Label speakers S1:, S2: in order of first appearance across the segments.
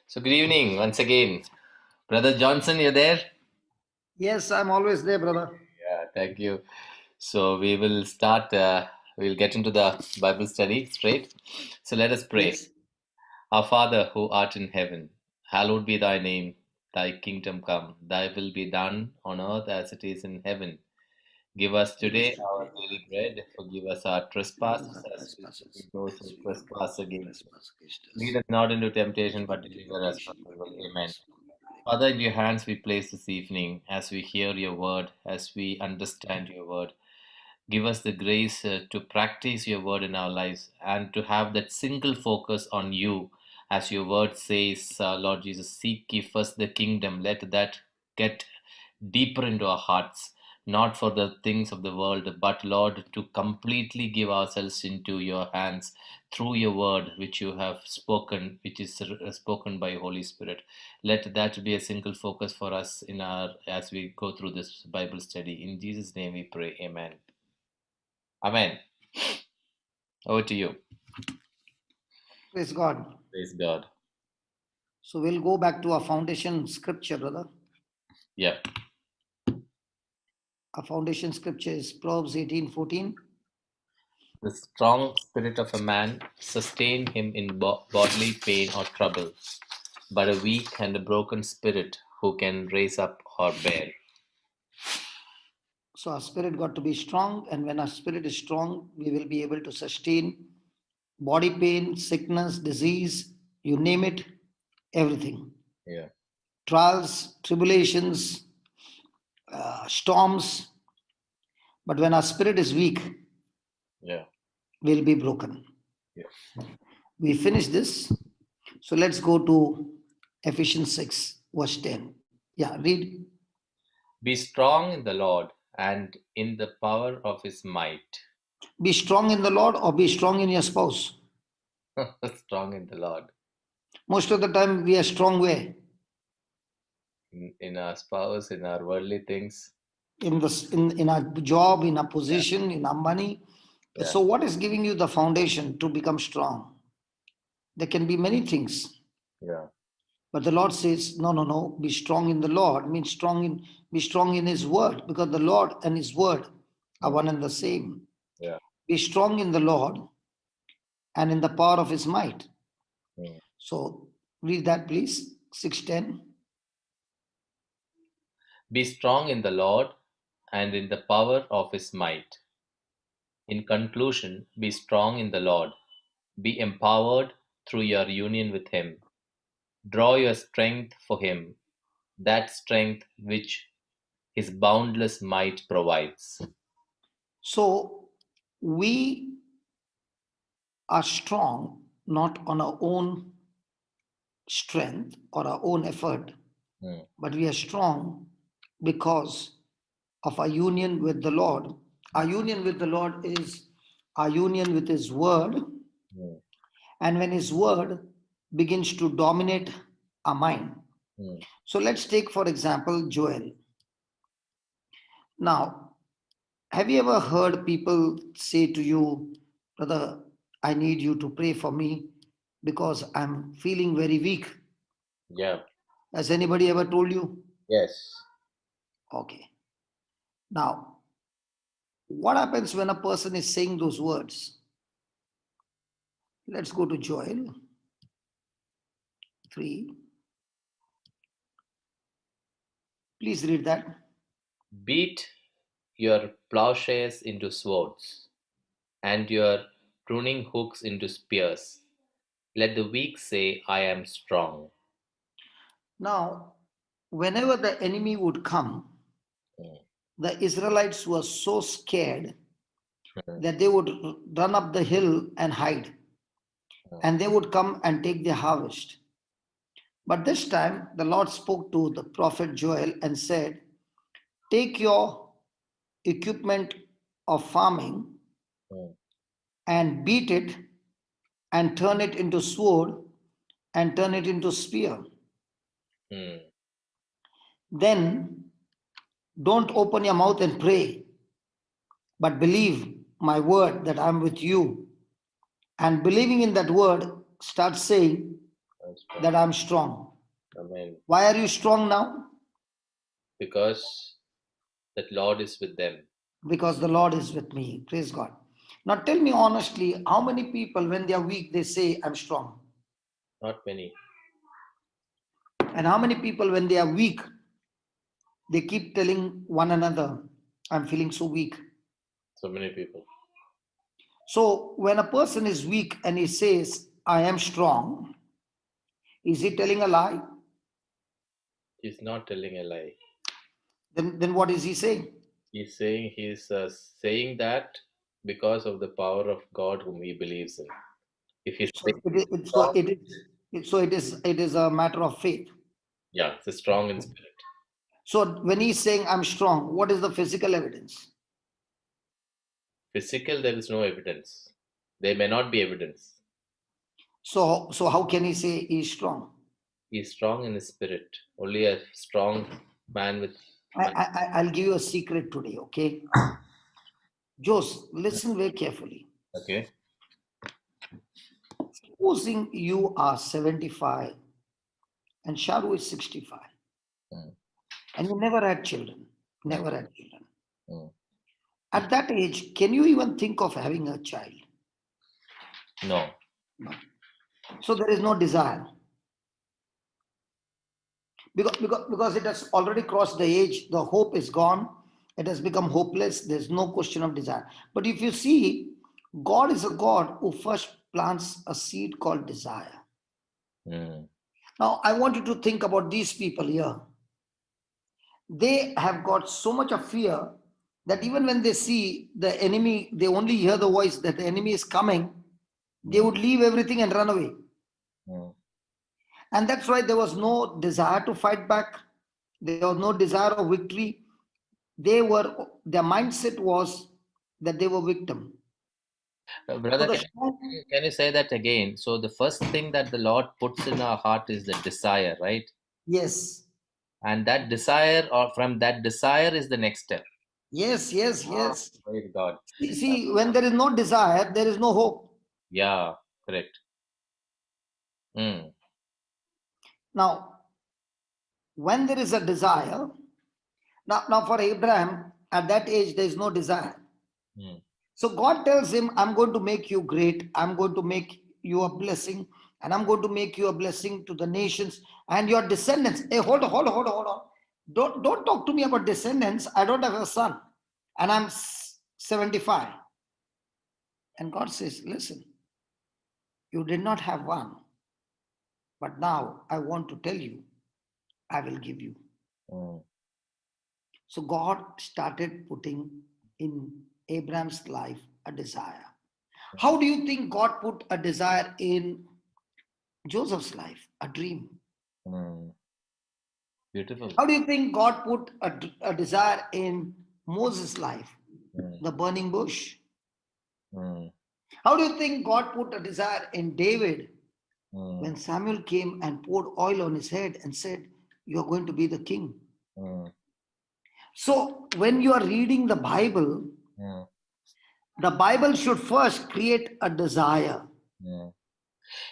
S1: So good evening once again. Brother Johnson, you there?
S2: Yes, I'm always there, brother.
S1: Yeah, thank you. So we will start, we'll get into the Bible study straight. So let us pray.
S2: Yes.
S1: Our Father who art in heaven, hallowed be thy name. Thy kingdom come, thy will be done on earth as it is in heaven. Give us
S2: Give us
S1: today our
S2: today our
S1: daily
S2: daily
S1: bread.
S2: bread.
S1: Forgive us our
S2: Forgive us
S1: trespasses
S2: our
S1: as we
S2: trespasses
S1: forgive those
S2: as
S1: who
S2: we forgive
S1: trespass
S2: those who
S1: against us.
S2: trespass against
S1: Lead
S2: us.
S1: us not into
S2: Lead us
S1: temptation,
S2: not
S1: but
S2: into
S1: deliver us from
S2: temptation, but
S1: evil.
S2: deliver
S1: Amen.
S2: us from evil.
S1: Father, in your hands we place this evening as we hear your word, as we understand your word. Give us the grace to practice your word in our lives and to have that single focus on you. As your word says, Lord Jesus, seek ye first the kingdom. Let that get deeper into our hearts, not for the things of the world, but Lord, to completely give ourselves into your hands through your word, which you have spoken, which is spoken by Holy Spirit. Let that be a single focus for us in our as we go through this Bible study. In Jesus' name we pray. Amen. Amen. Over to you.
S2: Praise God.
S1: Praise God.
S2: So we'll go back to our foundation scripture, brother.
S1: Yeah.
S2: Our foundation scripture is Proverbs 18:14.
S1: The strong spirit of a man sustain him in bodily pain or trouble, but a weak and a broken spirit who can raise up or bear.
S2: So our spirit got to be strong, and when our spirit is strong, we will be able to sustain body pain, sickness, disease, you name it, everything.
S1: Yeah.
S2: Trials, tribulations, storms. But when our spirit is weak,
S1: Yeah.
S2: we'll be broken.
S1: Yeah.
S2: We finish this. So let's go to Ephesians 6, verse 10. Yeah, read.
S1: Be strong in the Lord and in the power of his might.
S2: Be strong in the Lord or be strong in your spouse.
S1: Strong in the Lord.
S2: Most of the time, we are strong where?
S1: In our spouse, in our worldly things.
S2: In our job, in our position, in our money.
S1: Yeah.
S2: So, what is giving you the foundation to become strong? There can be many things.
S1: Yeah.
S2: But the Lord says, no, no, no, be strong in the Lord, means be strong in his word, because the Lord and his word are one and the same.
S1: Yeah.
S2: Be strong in the Lord and in the power of his might.
S1: Mm.
S2: So read that, please. 6:10.
S1: Be strong in the Lord and in the power of his might. In conclusion, be strong in the Lord. Be empowered through your union with him. Draw your strength for him, that strength which his boundless might provides.
S2: So we are strong not on our own strength or our own effort, but we are strong because of our union with the Lord. Our union with the Lord is our union with his word.
S1: Mm.
S2: And when his word begins to dominate our mind. So let's take, for example, Joel. Now, have you ever heard people say to you, brother, I need you to pray for me because I'm feeling very weak?
S1: Yeah.
S2: Has anybody ever told you?
S1: Yes.
S2: Okay. Now, what happens when a person is saying those words? Let's go to Joel 3. Please read that.
S1: Beat your plowshares into swords, and your pruning hooks into spears. Let the weak say, I am strong.
S2: Now, whenever the enemy would come, the Israelites were so scared that they would run up the hill and hide, and they would come and take their harvest. But this time, the Lord spoke to the prophet Joel and said, take your equipment of farming and beat it and turn it into sword and turn it into spear. Then don't open your mouth and pray, but believe my word that I'm with you. And believing in that word, start saying, that I'm strong.
S1: Amen.
S2: Why are you strong now?
S1: Because that Lord is with them.
S2: Because the Lord is with me. Praise God. Now tell me honestly, how many people when they are weak, they say, I'm strong?
S1: Not many.
S2: And how many people when they are weak, they keep telling one another, I'm feeling so weak.
S1: So many people.
S2: So when a person is weak and he says, I am strong, is he telling a lie?
S1: He's not telling a lie.
S2: Then what is he saying?
S1: He's saying that because of the power of God whom he believes in. If he's
S2: So it is a matter of faith.
S1: yeah, it's strong in spirit.
S2: So when he's saying I'm strong, what is the physical evidence?
S1: Physical, there is no evidence. There may not be evidence.
S2: So how can he say he's strong?
S1: He's strong in his spirit. Only a strong man with.
S2: I'll give you a secret today, okay? Jose, listen very carefully.
S1: Okay.
S2: Supposing you are 75 and Sharu is 65, and you never had children, never had children. At that age, can you even think of having a child?
S1: No.
S2: So there is no desire. Because it has already crossed the age, the hope is gone, it has become hopeless, there's no question of desire. But if you see, God is a God who first plants a seed called desire. Now, I want you to think about these people here. They have got so much of fear that even when they see the enemy, they only hear the voice that the enemy is coming, they would leave everything and run away. And that's why there was no desire to fight back. There was no desire of victory. Their mindset was that they were victim.
S1: Brother, can you say that again? So the first thing that the Lord puts in our heart is the desire, right?
S2: Yes.
S1: And that desire, or from that desire, is the next step.
S2: Yes.
S1: Praise God.
S2: See, when there is no desire, there is no hope.
S1: Yeah, correct.
S2: Now, when there is a desire, now for Abraham, at that age, there is no desire. So God tells him, I'm going to make you great. I'm going to make you a blessing. And I'm going to make you a blessing to the nations and your descendants. Hey, hold on. Don't talk to me about descendants. I don't have a son. And I'm 75. And God says, listen, you did not have one. But now I want to tell you, I will give you. So God started putting in Abraham's life a desire. How do you think God put a desire in Joseph's life? A dream.
S1: Beautiful.
S2: How do you think God put a desire in Moses' life? The burning bush. How do you think God put a desire in David when Samuel came and poured oil on his head and said, you are going to be the king? So when you are reading the Bible should first create a desire.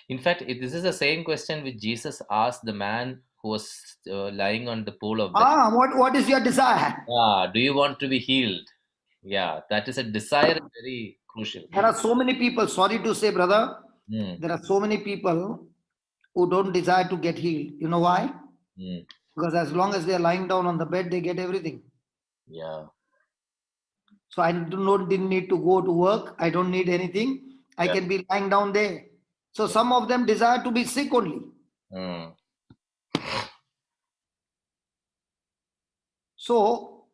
S1: In fact, this is the same question which Jesus asked the man who was lying on the pool of Bethesda.
S2: What is your desire?
S1: Do you want to be healed? Yeah, that is a desire, very crucial.
S2: There are so many people, sorry to say, brother, there are so many people who don't desire to get healed. You know why? Because as long as they are lying down on the bed, they get everything.
S1: Yeah.
S2: So I didn't need to go to work. I don't need anything. I can be lying down there. So some of them desire to be sick only. So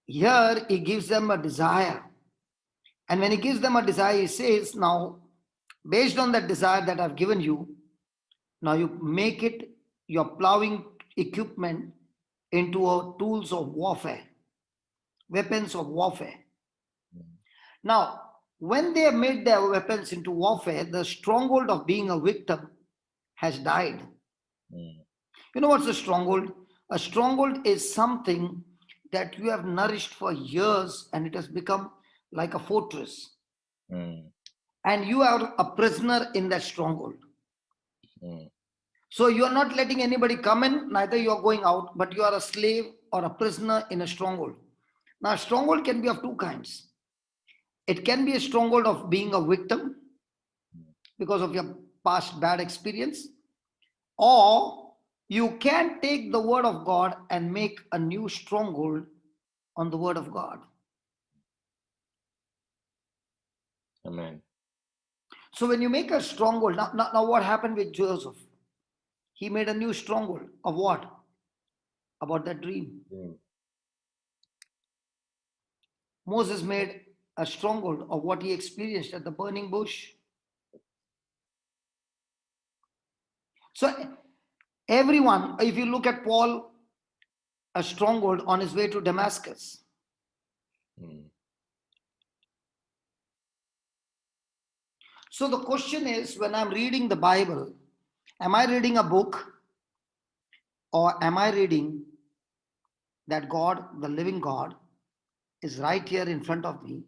S2: here he gives them a desire. And when he gives them a desire, he says, now, based on that desire that I've given you, now you make it your plowing equipment into tools of warfare, weapons of warfare. Now, when they have made their weapons into warfare, the stronghold of being a victim has died. You know what's a stronghold? A stronghold is something that you have nourished for years and it has become like a fortress. And you are a prisoner in that stronghold. So you are not letting anybody come in, neither you are going out, but you are a slave or a prisoner in a stronghold. Now, a stronghold can be of two kinds. It can be a stronghold of being a victim because of your past bad experience, or you can take the word of God and make a new stronghold on the word of God.
S1: Amen.
S2: So when you make a stronghold, now what happened with Joseph? He made a new stronghold of what? About that dream. Moses made a stronghold of what he experienced at the burning bush. So everyone, if you look at Paul, a stronghold on his way to Damascus. So the question is, when I'm reading the Bible, am I reading a book, or am I reading that God, the living God, is right here in front of me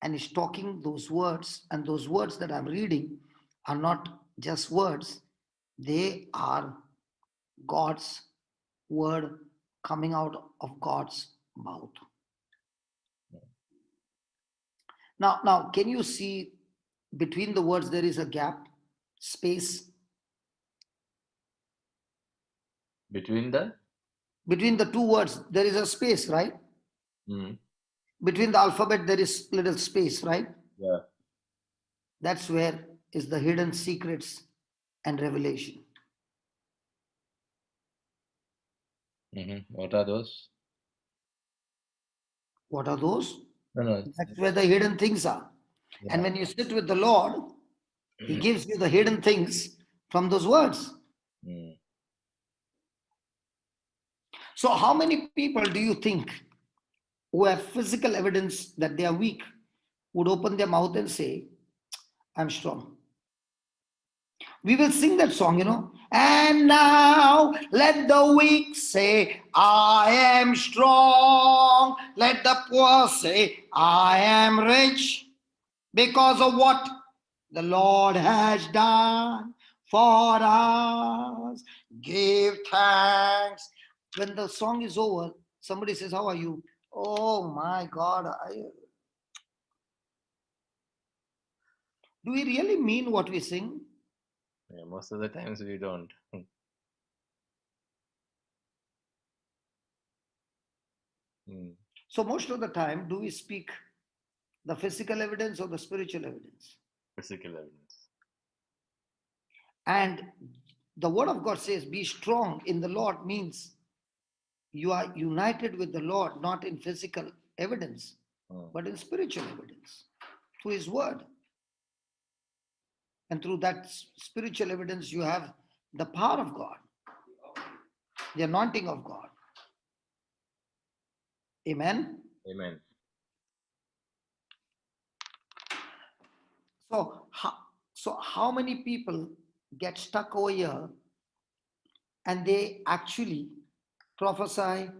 S2: and is talking those words, and those words that I'm reading are not just words, they are God's word coming out of God's mouth. Now, can you see between the words there is a gap, space?
S1: Between the
S2: two words, there is a space, right? Between the alphabet, there is little space, right?
S1: Yeah.
S2: That's where is the hidden secrets and revelation.
S1: What are those?
S2: What are those?
S1: No.
S2: That's where the hidden things are.
S1: Yeah.
S2: And when you sit with the Lord, He gives you the hidden things from those words. So how many people do you think who have physical evidence that they are weak would open their mouth and say, I'm strong? We will sing that song, And now let the weak say, I am strong. Let the poor say, I am rich because of what the Lord has done for us. Give thanks. When the song is over, somebody says, how are you? Oh my God. Do we really mean what we sing?
S1: Yeah, most of the times we don't.
S2: So most of the time, do we speak the physical evidence or the spiritual evidence?
S1: Physical evidence.
S2: And the word of God says, be strong in the Lord means you are united with the Lord, not in physical evidence, but in spiritual evidence through His word. And through that spiritual evidence, you have the power of God, the anointing of God. Amen.
S1: Amen.
S2: So how many people get stuck over here and they actually prophesy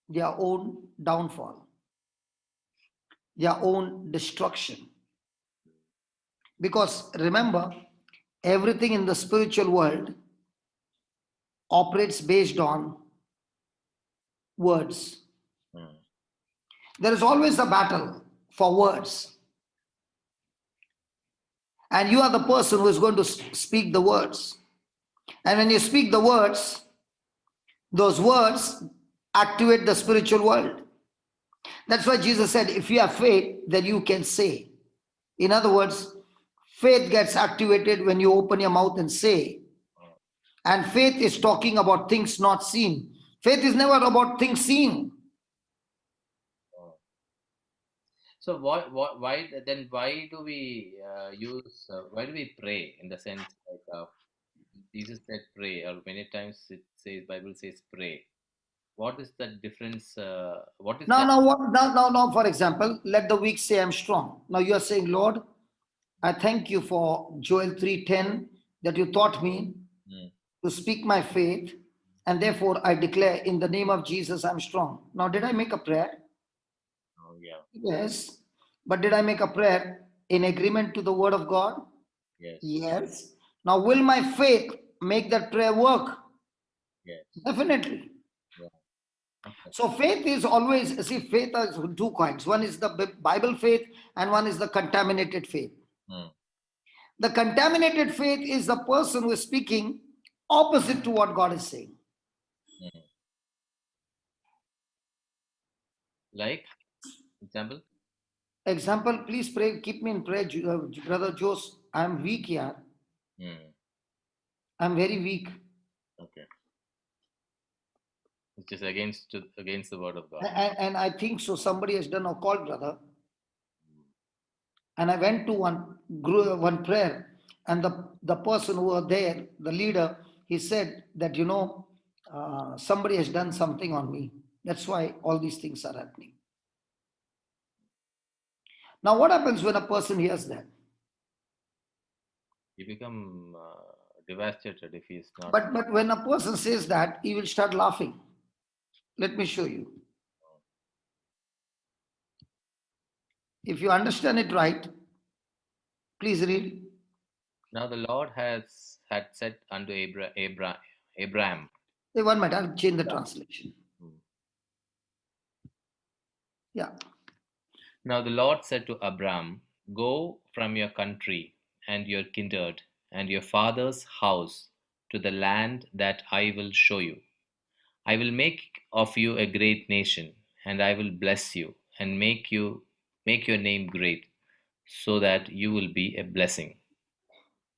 S2: their own downfall, their own destruction? Because remember, everything in the spiritual world operates based on words. There is always a battle for words. And you are the person who is going to speak the words. And when you speak the words, those words activate the spiritual world. That's why Jesus said, if you have faith, then you can say. In other words, faith gets activated when you open your mouth and say. And faith is talking about things not seen. Faith is never about things seen.
S1: So why do we why do we pray in the sense like Jesus said pray, or many times it says Bible says pray. What is the difference? What is that?
S2: Now, for example, let the weak say I'm strong. Now you are saying, Lord, I thank you for Joel 3:10 that you taught me to speak my faith, and therefore I declare in the name of Jesus I'm strong. Now, did I make a prayer?
S1: Oh, yeah.
S2: Yes. But did I make a prayer in agreement to the word of God?
S1: Yes.
S2: Yes. Now, will my faith make that prayer work?
S1: Yes.
S2: Definitely.
S1: Yeah. Okay.
S2: So faith is always, see, faith has two kinds. One is the Bible faith and one is the contaminated faith. The contaminated faith is the person who is speaking opposite to what God is saying.
S1: Like, example?
S2: Example, please pray, keep me in prayer, Brother Jose. I am weak here. I am very weak.
S1: Okay. Which is against the word of God.
S2: And I think so. Somebody has done a call, brother. And I went to one prayer, and the person who was there, the leader, he said that, somebody has done something on me. That's why all these things are happening. Now, what happens when a person hears that?
S1: You become devastated if he's not.
S2: But when a person says that, he will start laughing. Let me show you. If you understand it right, please read.
S1: Now the Lord had said unto Abraham.
S2: Hey, one minute, I'll change the translation. Yeah.
S1: Now the Lord said to Abraham, Go from your country and your kindred and your father's house to the land that I will show you. I will make of you a great nation, and I will bless you and make your name great, so that you will be a blessing.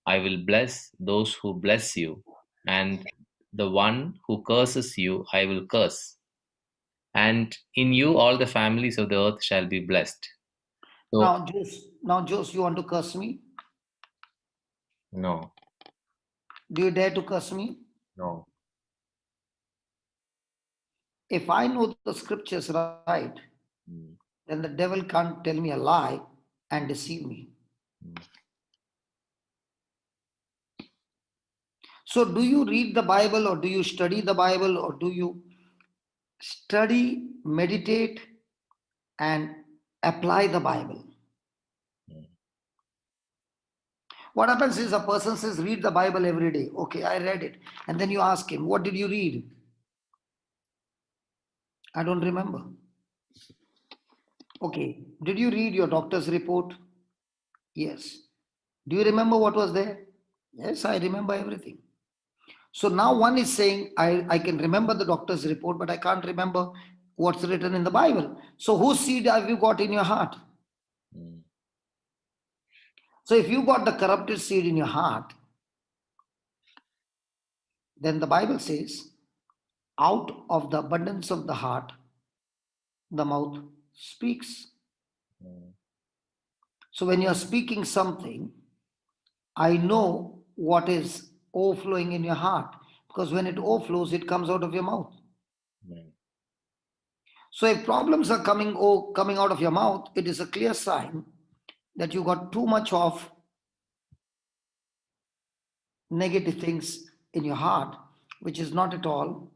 S1: I will bless those who bless you, and the one who curses you I will curse. And in you all the families of the earth shall be blessed. So,
S2: Now, Jose, you want to curse me?
S1: no.
S2: Do you dare to curse me?
S1: No.
S2: If I know the scriptures right, then the devil can't tell me a lie and deceive me. So, do you read the Bible, or do you study the Bible, or do you study, meditate, and apply the Bible? What happens is a person says, read the Bible every day. Okay, I read it. And then you ask him, what did you read? I don't remember. Okay, did you read your doctor's report? Yes. Do you remember what was there? Yes, I remember everything. So now one is saying, I can remember the doctor's report, but I can't remember what's written in the Bible. So whose seed have you got in your heart? So if you got the corrupted seed in your heart, then the Bible says, out of the abundance of the heart, the mouth speaks. So when you are speaking something, I know what is overflowing in your heart, because when it overflows, it comes out of your mouth. So if problems are coming out of your mouth, it is a clear sign that you got too much of negative things in your heart, which is not at all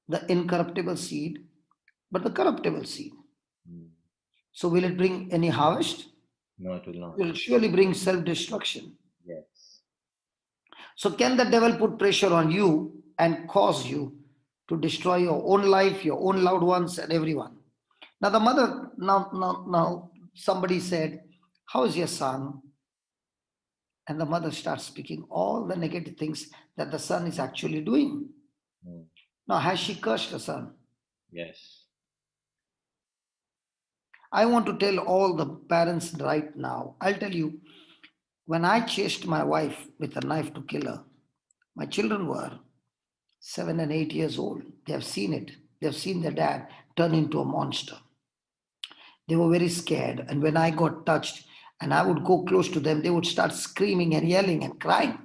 S2: the incorruptible seed, but the corruptible seed. So will it bring any harvest?
S1: No, it will not.
S2: It will surely bring self-destruction.
S1: Yes.
S2: So can the devil put pressure on you and cause you to destroy your own life, your own loved ones, and everyone? Now the mother, now somebody said, how is your son? And the mother starts speaking all the negative things that the son is actually doing. Now, has she cursed the son?
S1: Yes.
S2: I want to tell all the parents right now. I'll tell you, when I chased my wife with a knife to kill her, my children were 7 and 8 years old. They have seen it. They have seen their dad turn into a monster. They were very scared. And when I got touched and I would go close to them, they would start screaming and yelling and crying.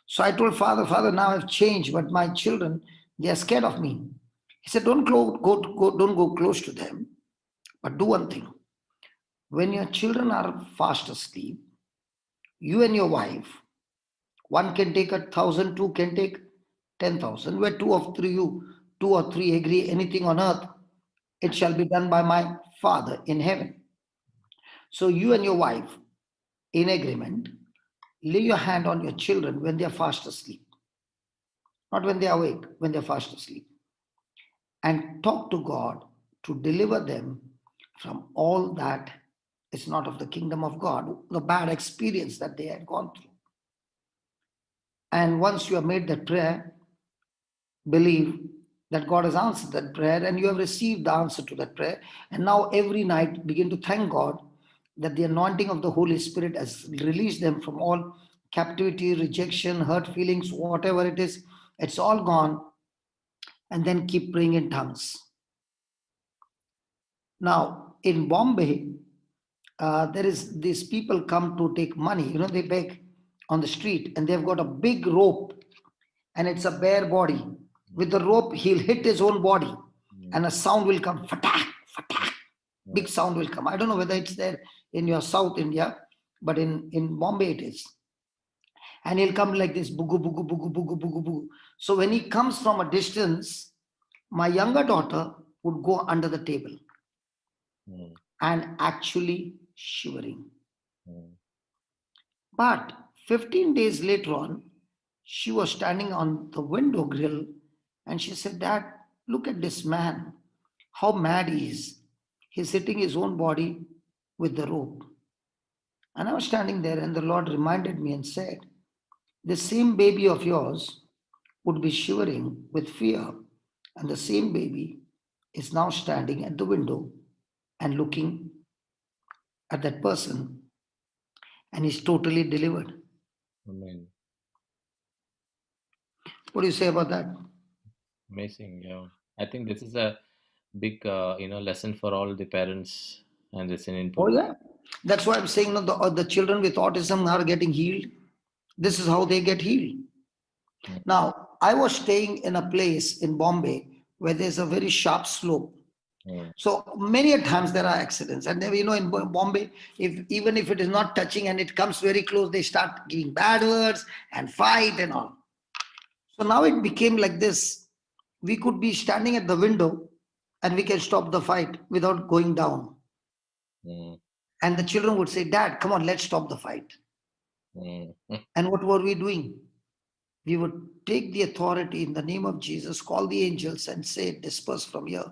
S2: So I told Father, now I've changed, but my children, they are scared of me. He said, don't go close to them, but do one thing. When your children are fast asleep, you and your wife, one can take 1,000, two can take 10,000. Where two or three agree anything on earth, it shall be done by my Father in heaven. So you and your wife, in agreement, lay your hand on your children when they are fast asleep. not when they are awake, when they're fast asleep, and talk to God to deliver them from all that is not of the kingdom of God, the bad experience that they had gone through. And once you have made that prayer, believe that God has answered that prayer and you have received the answer to that prayer. And now every night begin to thank God that the anointing of the Holy Spirit has released them from all captivity, rejection, hurt feelings, whatever it is, it's all gone. And then keep praying in tongues. Now, in Bombay, there is these people come to take money. They beg on the street and they've got a big rope and it's a bare body. With the rope, he'll hit his own body and a sound will come, fatak, fatak. Big sound will come. I don't know whether it's there in your South India, but in Bombay it is. And he'll come like this, bugu, bugu, bugu, bugu, bugu, bugu. So when he comes from a distance, my younger daughter would go under the table and actually shivering. But 15 days later on, she was standing on the window grill and she said, Dad, look at this man, how mad he is. He's hitting his own body with the rope. And I was standing there and the Lord reminded me and said, the same baby of yours would be shivering with fear. And the same baby is now standing at the window and looking at that person and is totally delivered.
S1: Amen.
S2: What do you say about that?
S1: Amazing. Yeah. I think this is a big, lesson for all the parents, and it's an input.
S2: Oh, yeah. That's why I'm saying the children with autism are getting healed. This is how they get healed. Now, I was staying in a place in Bombay where there's a very sharp slope. So many a times there are accidents. And in Bombay, even if it is not touching and it comes very close, they start giving bad words and fight and all. So now it became like this. We could be standing at the window and we can stop the fight without going down. And the children would say, Dad, come on, let's stop the fight. And what were we doing? We would take the authority in the name of Jesus, call the angels and say, disperse from here,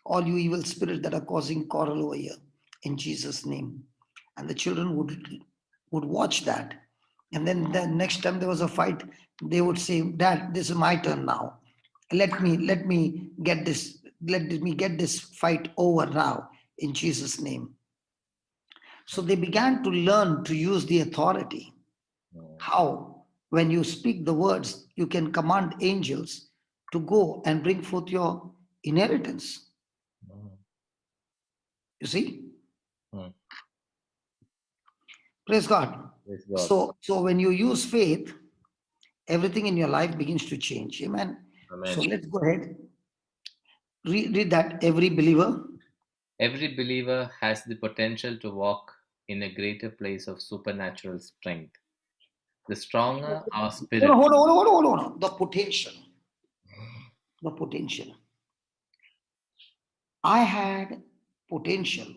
S2: all you evil spirits that are causing quarrel over here, in Jesus' name. And the children would watch that. And then the next time there was a fight, they would say, Dad, this is my turn now. Let me get this fight over now, in Jesus' name. So they began to learn to use the authority. How? When you speak the words, you can command angels to go and bring forth your inheritance. You see? Praise God.
S1: Praise God.
S2: So when you use faith, everything in your life begins to change. Amen.
S1: Amen.
S2: So let's go ahead. Read that. Every believer
S1: has the potential to walk in a greater place of supernatural strength. The stronger our spirit.
S2: Hold on. The potential. The potential. I had potential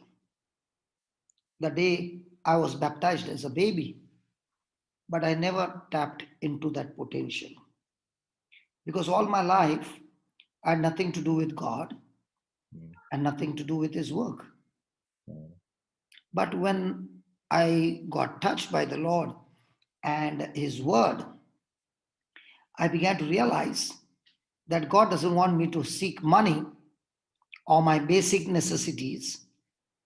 S2: the day I was baptized as a baby, but I never tapped into that potential. Because all my life, I had nothing to do with God and nothing to do with His work. But when I got touched by the Lord and His word, I began to realize that God doesn't want me to seek money or my basic necessities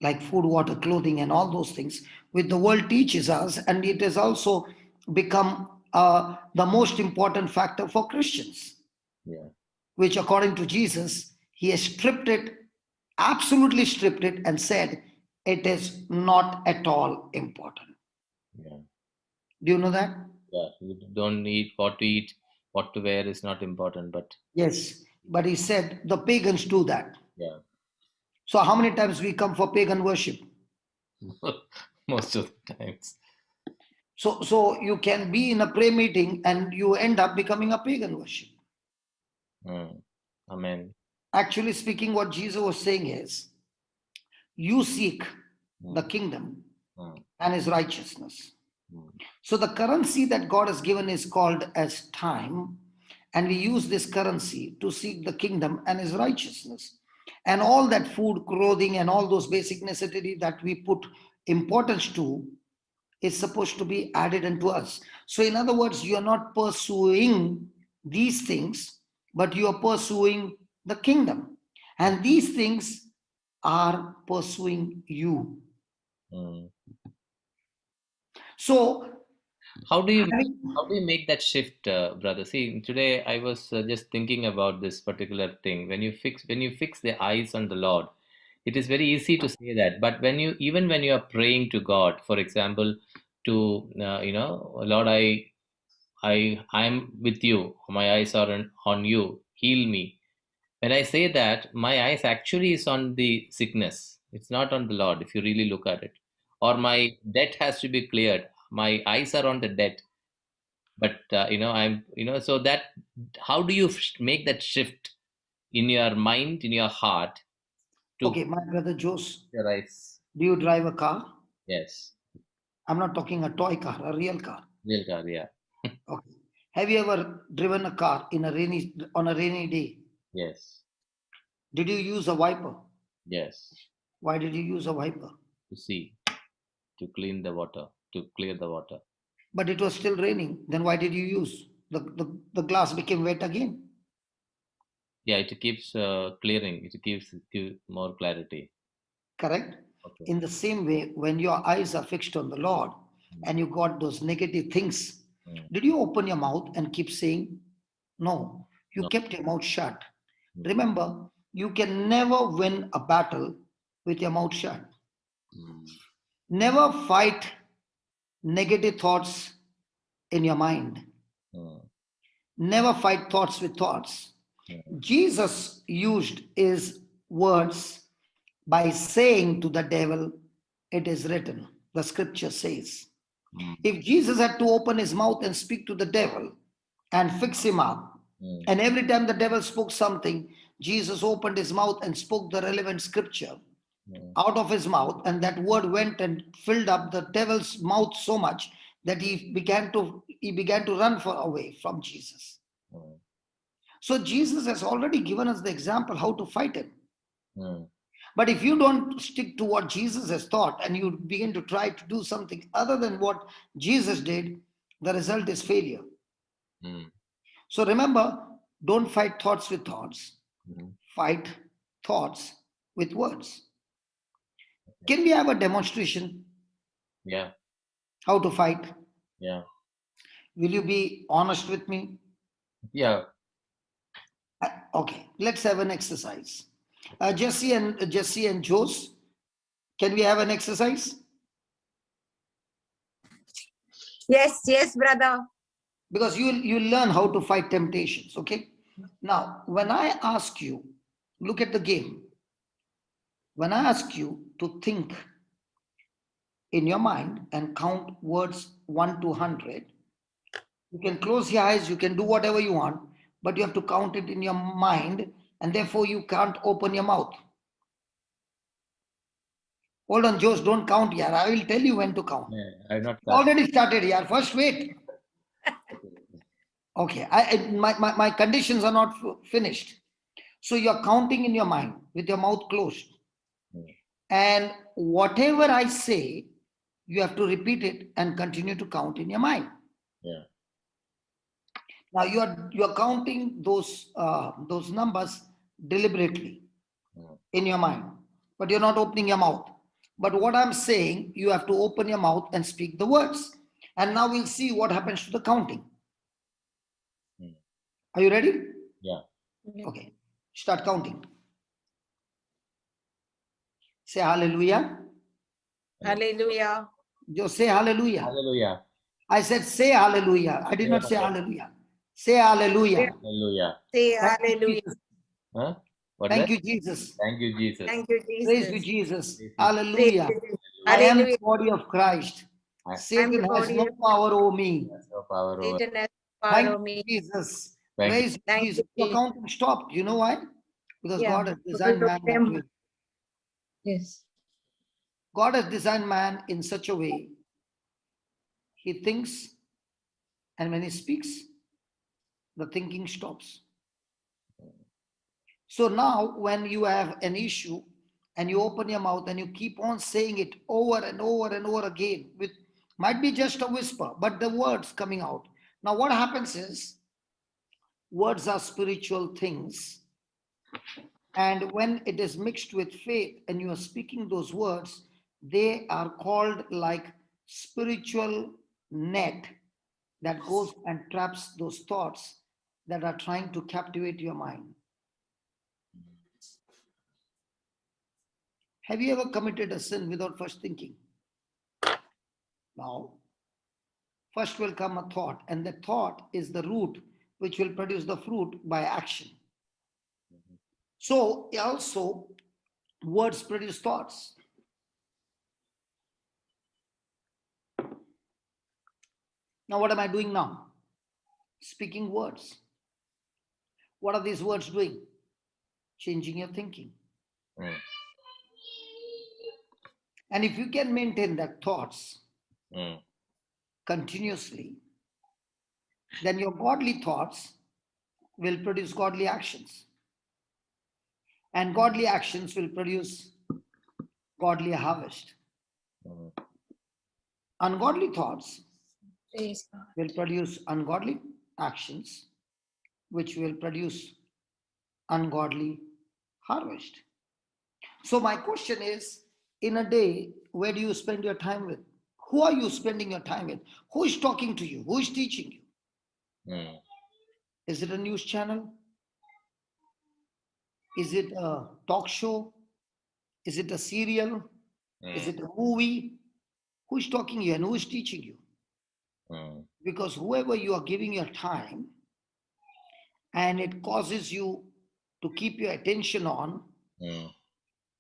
S2: like food, water, clothing, and all those things, which the world teaches us, and it has also become the most important factor for Christians. Yeah. Which, according to Jesus, He has stripped it, absolutely stripped it, and said it is not at all important. Yeah. Do you know that?
S1: Yeah, you don't need what to eat, what to wear is not important, but
S2: yes, but He said the pagans do that.
S1: Yeah.
S2: So how many times we come for pagan worship?
S1: Most of the times.
S2: So you can be in a prayer meeting and you end up becoming a pagan worship.
S1: Amen.
S2: Actually speaking, what Jesus was saying is, you seek the kingdom and His righteousness. So the currency that God has given is called as time, and we use this currency to seek the kingdom and his righteousness. And all that food, clothing, and all those basic necessities that we put importance to is supposed to be added unto us. So, in other words, you are not pursuing these things, but you are pursuing the kingdom. And these things are pursuing you. So,
S1: how do you make that shift, brother? See, today I was just thinking about this particular thing. When you fix the eyes on the Lord, it is very easy to say that. But when you are praying to God, for example, to Lord, I'm with you. My eyes are on you. Heal me. When I say that, my eyes actually is on the sickness. It's not on the Lord. If you really look at it, or my debt has to be cleared. My eyes are on the debt, but I'm so that how do you make that shift in your mind, in your heart, to
S2: okay, my brother Jose,
S1: your eyes?
S2: do you drive a car?
S1: Yes,
S2: I'm not talking a toy car, a real car.
S1: real car, yeah.
S2: Okay. Have you ever driven a car on a rainy day?
S1: Yes,
S2: Did you use a wiper?
S1: yes.
S2: Why did you use a wiper?
S1: To see, to clean the water, to clear the water.
S2: But it was still raining. Then why did you use? The glass became wet again.
S1: Yeah, it keeps clearing. It gives more clarity.
S2: Correct?
S1: Okay.
S2: In the same way, when your eyes are fixed on the Lord and you got those negative things, did you open your mouth and keep saying, no? You
S1: No.
S2: kept your mouth shut. Remember, you can never win a battle with your mouth shut. Never fight negative thoughts in your mind. Never fight thoughts with thoughts. Jesus used his words by saying to the devil, it is written. The scripture says. If Jesus had to open his mouth and speak to the devil and fix him up, and every time the devil spoke something, Jesus opened his mouth and spoke the relevant scripture out of his mouth, and that word went and filled up the devil's mouth so much that he began to run away from Jesus. So Jesus has already given us the example how to fight him. But if you don't stick to what Jesus has taught and you begin to try to do something other than what Jesus did, the result is failure. So remember, don't fight thoughts with thoughts. Fight thoughts with words. Can we have a demonstration?
S1: Yeah.
S2: How to fight?
S1: Yeah.
S2: Will you be honest with me?
S1: Yeah.
S2: Okay, let's have an exercise. Jesse and Jose, can we have an exercise?
S3: Yes, brother.
S2: Because you learn how to fight temptations. Okay. Now, when I ask you, look at the game. When I ask you to think in your mind and count words 1 to 100, you can close your eyes, you can do whatever you want, but you have to count it in your mind, and therefore you can't open your mouth. Hold on, Jose, don't count here. I will tell you when to count.
S1: Yeah, I've not
S2: Already started here. First, wait. Okay, my conditions are not finished. So you're counting in your mind with your mouth closed. And whatever I say, you have to repeat it and continue to count in your mind.
S1: Yeah.
S2: Now you're counting those numbers deliberately in your mind, but you're not opening your mouth. But what I'm saying, you have to open your mouth and speak the words. And now we'll see what happens to the counting. Are you ready?
S1: Yeah.
S2: Okay. Start counting. Say hallelujah.
S3: Hallelujah.
S2: Just say hallelujah.
S1: Hallelujah.
S2: I said say hallelujah. I did not say hallelujah. Say hallelujah.
S1: Hallelujah.
S3: Say
S2: Thank you,
S3: hallelujah.
S2: Jesus.
S1: Huh? What's
S2: Thank
S1: that?
S2: you, Jesus.
S1: Thank you, Jesus.
S3: Thank you,
S2: Praise you,
S3: Jesus.
S2: Jesus.
S1: Praise you.
S2: Hallelujah.
S3: Praise
S2: I am the
S3: Hallelujah.
S2: body of Christ.
S1: I-
S2: Satan
S3: the
S2: has
S3: body
S2: no
S3: of
S2: power over me.
S1: Yes, no power over.
S3: Satan has power
S2: Thank
S3: over
S2: you,
S3: me.
S2: Jesus.
S1: Thank you.
S2: Praise you,
S3: Thank
S2: Jesus.
S3: you,
S2: Your counting stopped. You know why? Because
S3: Yeah.
S2: God has designed man that way.
S3: Yes.
S2: God has designed man in such a way. He thinks, and when he speaks, the thinking stops. So now when you have an issue and you open your mouth and you keep on saying it over and over and over again, with might be just a whisper, but the words coming out. Now what happens is, words are spiritual things. And when it is mixed with faith and you are speaking those words, they are called like spiritual net that goes and traps those thoughts that are trying to captivate your mind. Have you ever committed a sin without first thinking? No. First will come a thought, and the thought is the root which will produce the fruit by action. So also words produce thoughts. Now what am I doing now? Speaking words. What are these words doing? Changing your thinking. And if you can maintain that thoughts continuously, then your godly thoughts will produce godly actions. And godly actions will produce godly harvest. Ungodly thoughts will produce ungodly actions, which will produce ungodly harvest. So my question is, in a day, where do you spend your time with? Who are you spending your time with? Who is talking to you? Who is teaching you? Is it a news channel? Is it a talk show? Is it a serial? Is it a movie? Who is talking to you and who is teaching you? Because whoever you are giving your time and it causes you to keep your attention on,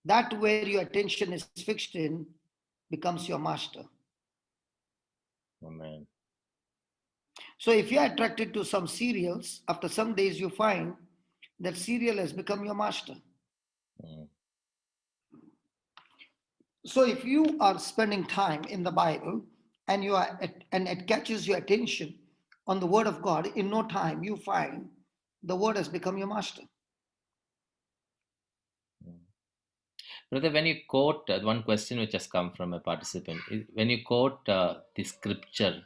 S2: that where your attention is fixed in becomes your master.
S1: Amen.
S2: So if you are attracted to some serials, after some days you find that serial has become your master. So if you are spending time in the Bible and it catches your attention on the word of God, in no time you find the word has become your master.
S1: Brother, when you quote one question which has come from a participant, when you quote the scripture,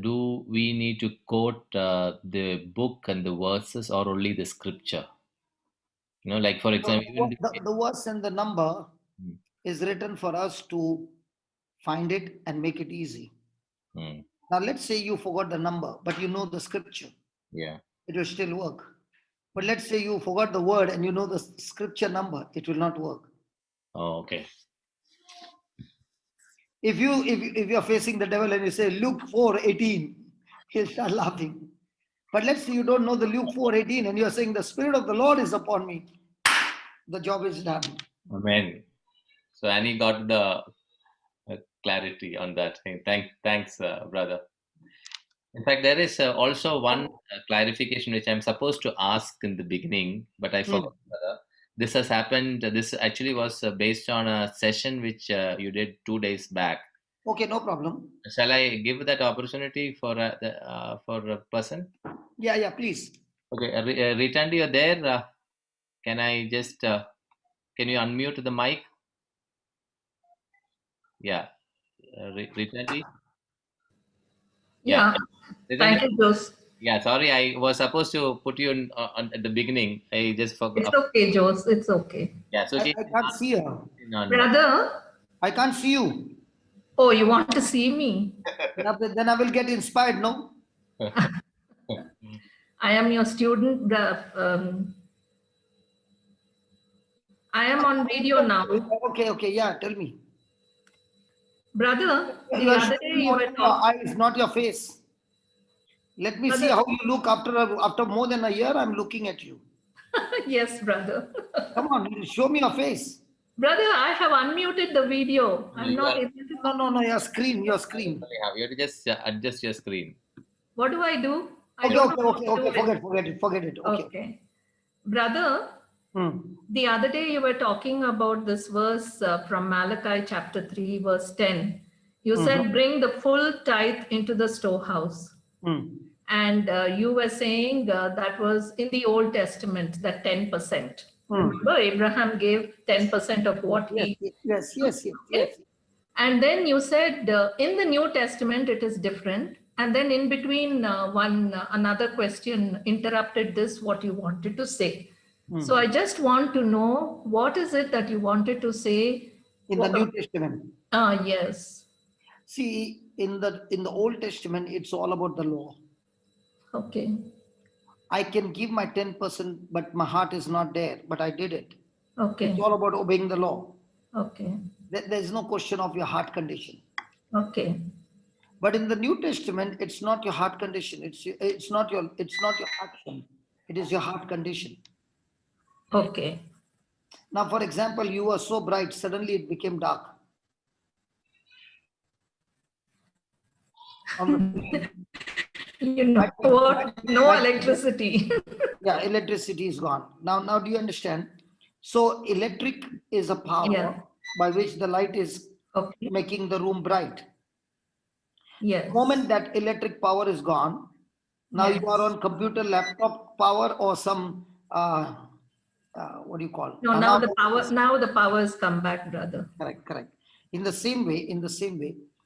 S1: do we need to quote the book and the verses or only the scripture? You know, like for example,
S2: the verse and the number is written for us to find it and make it easy. Now let's say you forgot the number, but you know the scripture.
S1: Yeah.
S2: It will still work. But let's say you forgot the word and you know the scripture number, it will not work.
S1: Oh, okay.
S2: If you're facing the devil and you say Luke 4:18, he'll start laughing. But let's say you don't know the Luke 4:18 and you're saying the Spirit of the Lord is upon me, the job is done.
S1: Amen. So Annie got the clarity on that. Thanks, brother. In fact, there is also one clarification which I'm supposed to ask in the beginning, but I forgot. This has happened. This actually was based on a session which you did 2 days back.
S2: Okay, no problem.
S1: Shall I give that opportunity for a person?
S2: Yeah, please.
S1: Okay, Ritandi, you're there. Can I just can you unmute the mic? Yeah, Ritandi.
S3: Yeah. Thank you, Jose.
S1: Yeah, sorry, I was supposed to put you at the beginning. I just forgot.
S3: It's okay, Jose. It's okay.
S1: Yeah, so
S2: I can't see her.
S3: Brother.
S2: I can't see you.
S3: Oh, you want to see me?
S2: Then I will get inspired, no?
S3: I am your student. I am on video now.
S2: Okay, yeah, tell me.
S3: Brother, the other day you were
S2: talking. Your eyes, not your face. Let me see how you look after more than a year. I'm looking at you.
S3: Yes, brother.
S2: Come on, show me your face.
S3: Brother, I have unmuted the video. I'm not able to.
S2: No, your screen.
S1: You have to just adjust your screen.
S3: What do I do?
S2: Okay, forget it.
S3: Okay. Brother, the other day you were talking about this verse from Malachi chapter 3, verse 10. You said, bring the full tithe into the storehouse. And you were saying that was in the Old Testament, that 10%. Remember, Abraham gave 10% of what he...
S2: Yes.
S3: And then you said in the New Testament, it is different. And then in between, another question interrupted this, what you wanted to say. So I just want to know, what is it that you wanted to say?
S2: In the New Testament.
S3: Yes.
S2: See, in the Old Testament, it's all about the law.
S3: Okay.
S2: I can give my 10%, but my heart is not there, but I did it.
S3: Okay.
S2: It's all about obeying the law.
S3: Okay.
S2: There's no question of your heart condition.
S3: Okay.
S2: But in the New Testament, it's not your heart condition. It's not your action. It is your heart condition.
S3: Okay.
S2: Now, for example, you were so bright, suddenly it became dark.
S3: You know what? No electricity.
S2: Yeah, electricity is gone. Now, do you understand? So, electric is a power by which the light is making the room bright.
S3: Yes.
S2: The moment that electric power is gone, now you are on computer, laptop power, or some what do you call?
S3: No, now the power has come back, brother.
S2: Correct. In the same way,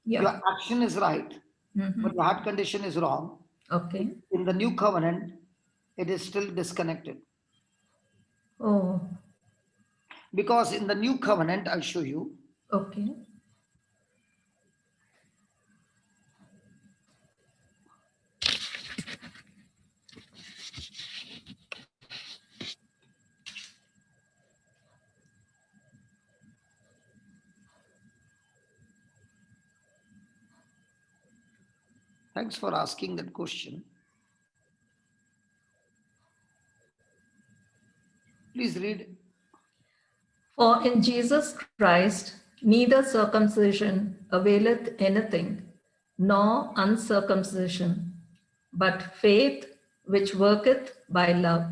S2: your action is right, but your heart condition is wrong.
S3: Okay.
S2: In the new covenant, it is still disconnected.
S3: Oh.
S2: Because in the new covenant, I'll show you.
S3: Okay.
S2: Thanks for asking that question. Please read.
S3: For in Jesus Christ, neither circumcision availeth anything, nor uncircumcision, but faith which worketh by love.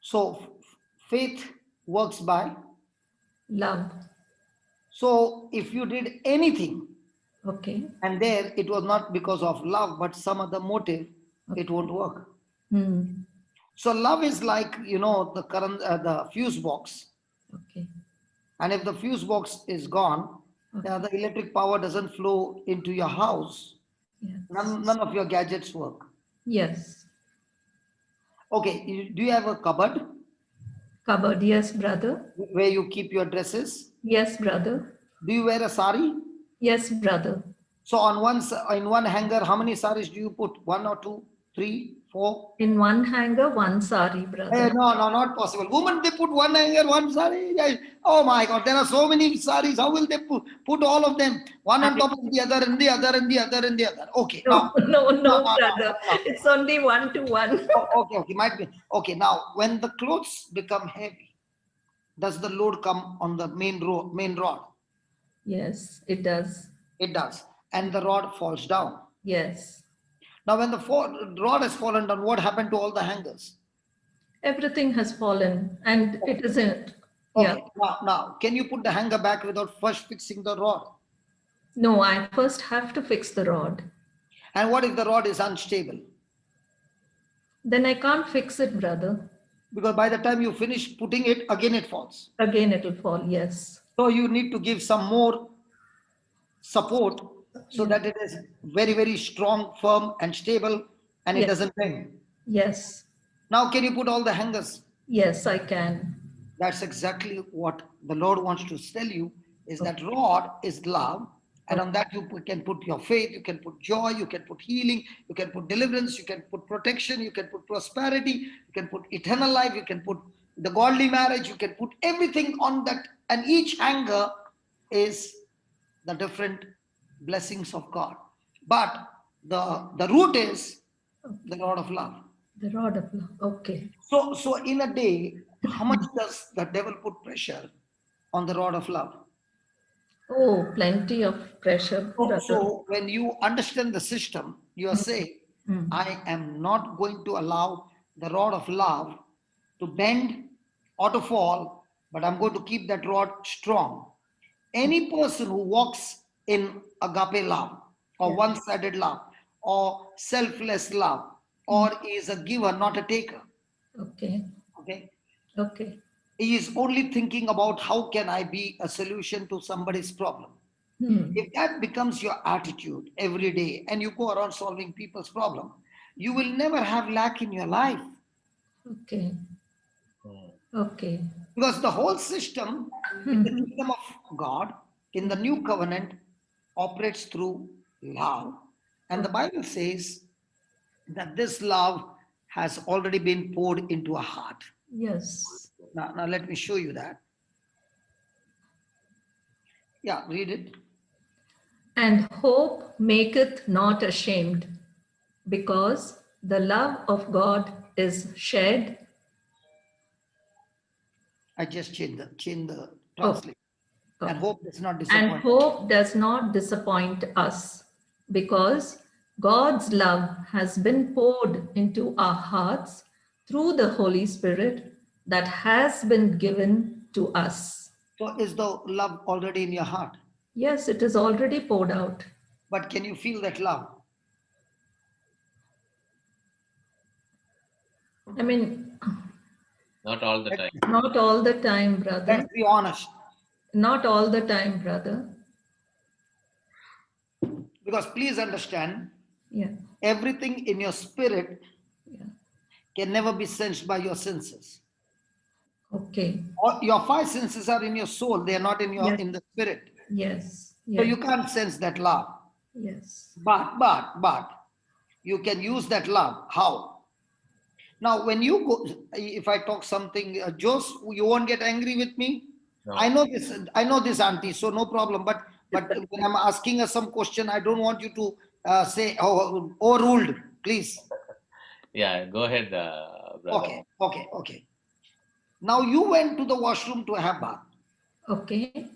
S2: So faith works by
S3: love.
S2: So if you did anything,
S3: okay,
S2: and there it was not because of love, but some other motive, it won't work. So love is like, the current, the fuse box.
S3: Okay.
S2: And if the fuse box is gone, the electric power doesn't flow into your house.
S3: Yes.
S2: None of your gadgets work.
S3: Yes.
S2: Okay. Do you have a cupboard?
S3: Cupboard, yes, brother.
S2: Where you keep your dresses?
S3: Yes, brother.
S2: Do you wear a sari?
S3: Yes, brother.
S2: So in one hanger, how many saris do you put? 1 or 2, 3, 4?
S3: In one hanger, one sari, brother.
S2: No, not possible. Women, they put one hanger, one sari. Oh my God, there are so many saris. How will they put all of them? One on top of the other, and the other, and the other, and the other. Okay.
S3: No, brother. It's only 1 to 1.
S2: Okay, might be. Okay, now when the clothes become heavy, does the load come on the main rod?
S3: Yes, it does.
S2: It does. And the rod falls down.
S3: Yes.
S2: Now, when the rod has fallen down, what happened to all the hangers?
S3: Everything has fallen, and it isn't.
S2: Okay. Yeah. Now, can you put the hanger back without first fixing the rod?
S3: No, I first have to fix the rod.
S2: And what if the rod is unstable?
S3: Then I can't fix it, brother.
S2: Because by the time you finish putting it, again it falls.
S3: Again it will fall, yes.
S2: So you need to give some more support so that it is very, very strong, firm, and stable, and it doesn't bend.
S3: Yes.
S2: Now, can you put all the hangers?
S3: Yes, I can.
S2: That's exactly what the Lord wants to tell you, is that rod is love. And on that you can put your faith, you can put joy, you can put healing, you can put deliverance, you can put protection, you can put prosperity, you can put eternal life, you can put the godly marriage, you can put everything on that. And each hanger is the different blessings of God. But the root is the rod of love.
S3: The rod of love, okay.
S2: So in a day, how much does the devil put pressure on the rod of love?
S3: Oh, plenty of pressure.
S2: So when you understand the system, you are saying, I am not going to allow the rod of love to bend or to fall, but I'm going to keep that rod strong. Any person who walks in agape love or one-sided love or selfless love, or is a giver, not a taker.
S3: Okay.
S2: Okay.
S3: Okay.
S2: He is only thinking about how can I be a solution to somebody's problem. If that becomes your attitude every day and you go around solving people's problem, you will never have lack in your life.
S3: Okay. Okay.
S2: Because the whole system in the kingdom of God, in the new covenant, operates through love. And the Bible says that this love has already been poured into a heart.
S3: Yes.
S2: Now let me show you that. Yeah, read it.
S3: And hope maketh not ashamed, because the love of God is shed.
S2: I just changed the
S3: Oh,
S2: translation.
S3: oh.
S2: And hope does not
S3: And
S2: disappoint.
S3: hope does not disappoint us, because God's love has been poured into our hearts through the Holy Spirit that has been given to us.
S2: So is the love already in your heart?
S3: Yes, it is already poured out.
S2: But can you feel that love?
S3: I mean,
S1: Not all the time.
S3: not all the time, brother.
S2: Let's be honest.
S3: Not all the time, brother.
S2: Because please understand,
S3: Yeah.
S2: everything in your spirit
S3: Yeah.
S2: can never be sensed by your senses.
S3: Okay.
S2: Your five senses are in your soul, they are not in your in the spirit.
S3: Yes.
S2: So
S3: Yes.
S2: you can't sense that love.
S3: Yes.
S2: But you can use that love. How? Now, when you go, if I talk something, Jose, you won't get angry with me.
S1: No.
S2: I know this, auntie, so no problem. But when I'm asking her some question, I don't want you to say, oh, overruled, please.
S1: Yeah, go ahead, brother.
S2: Okay. Now you went to the washroom to have bath,
S3: Okay.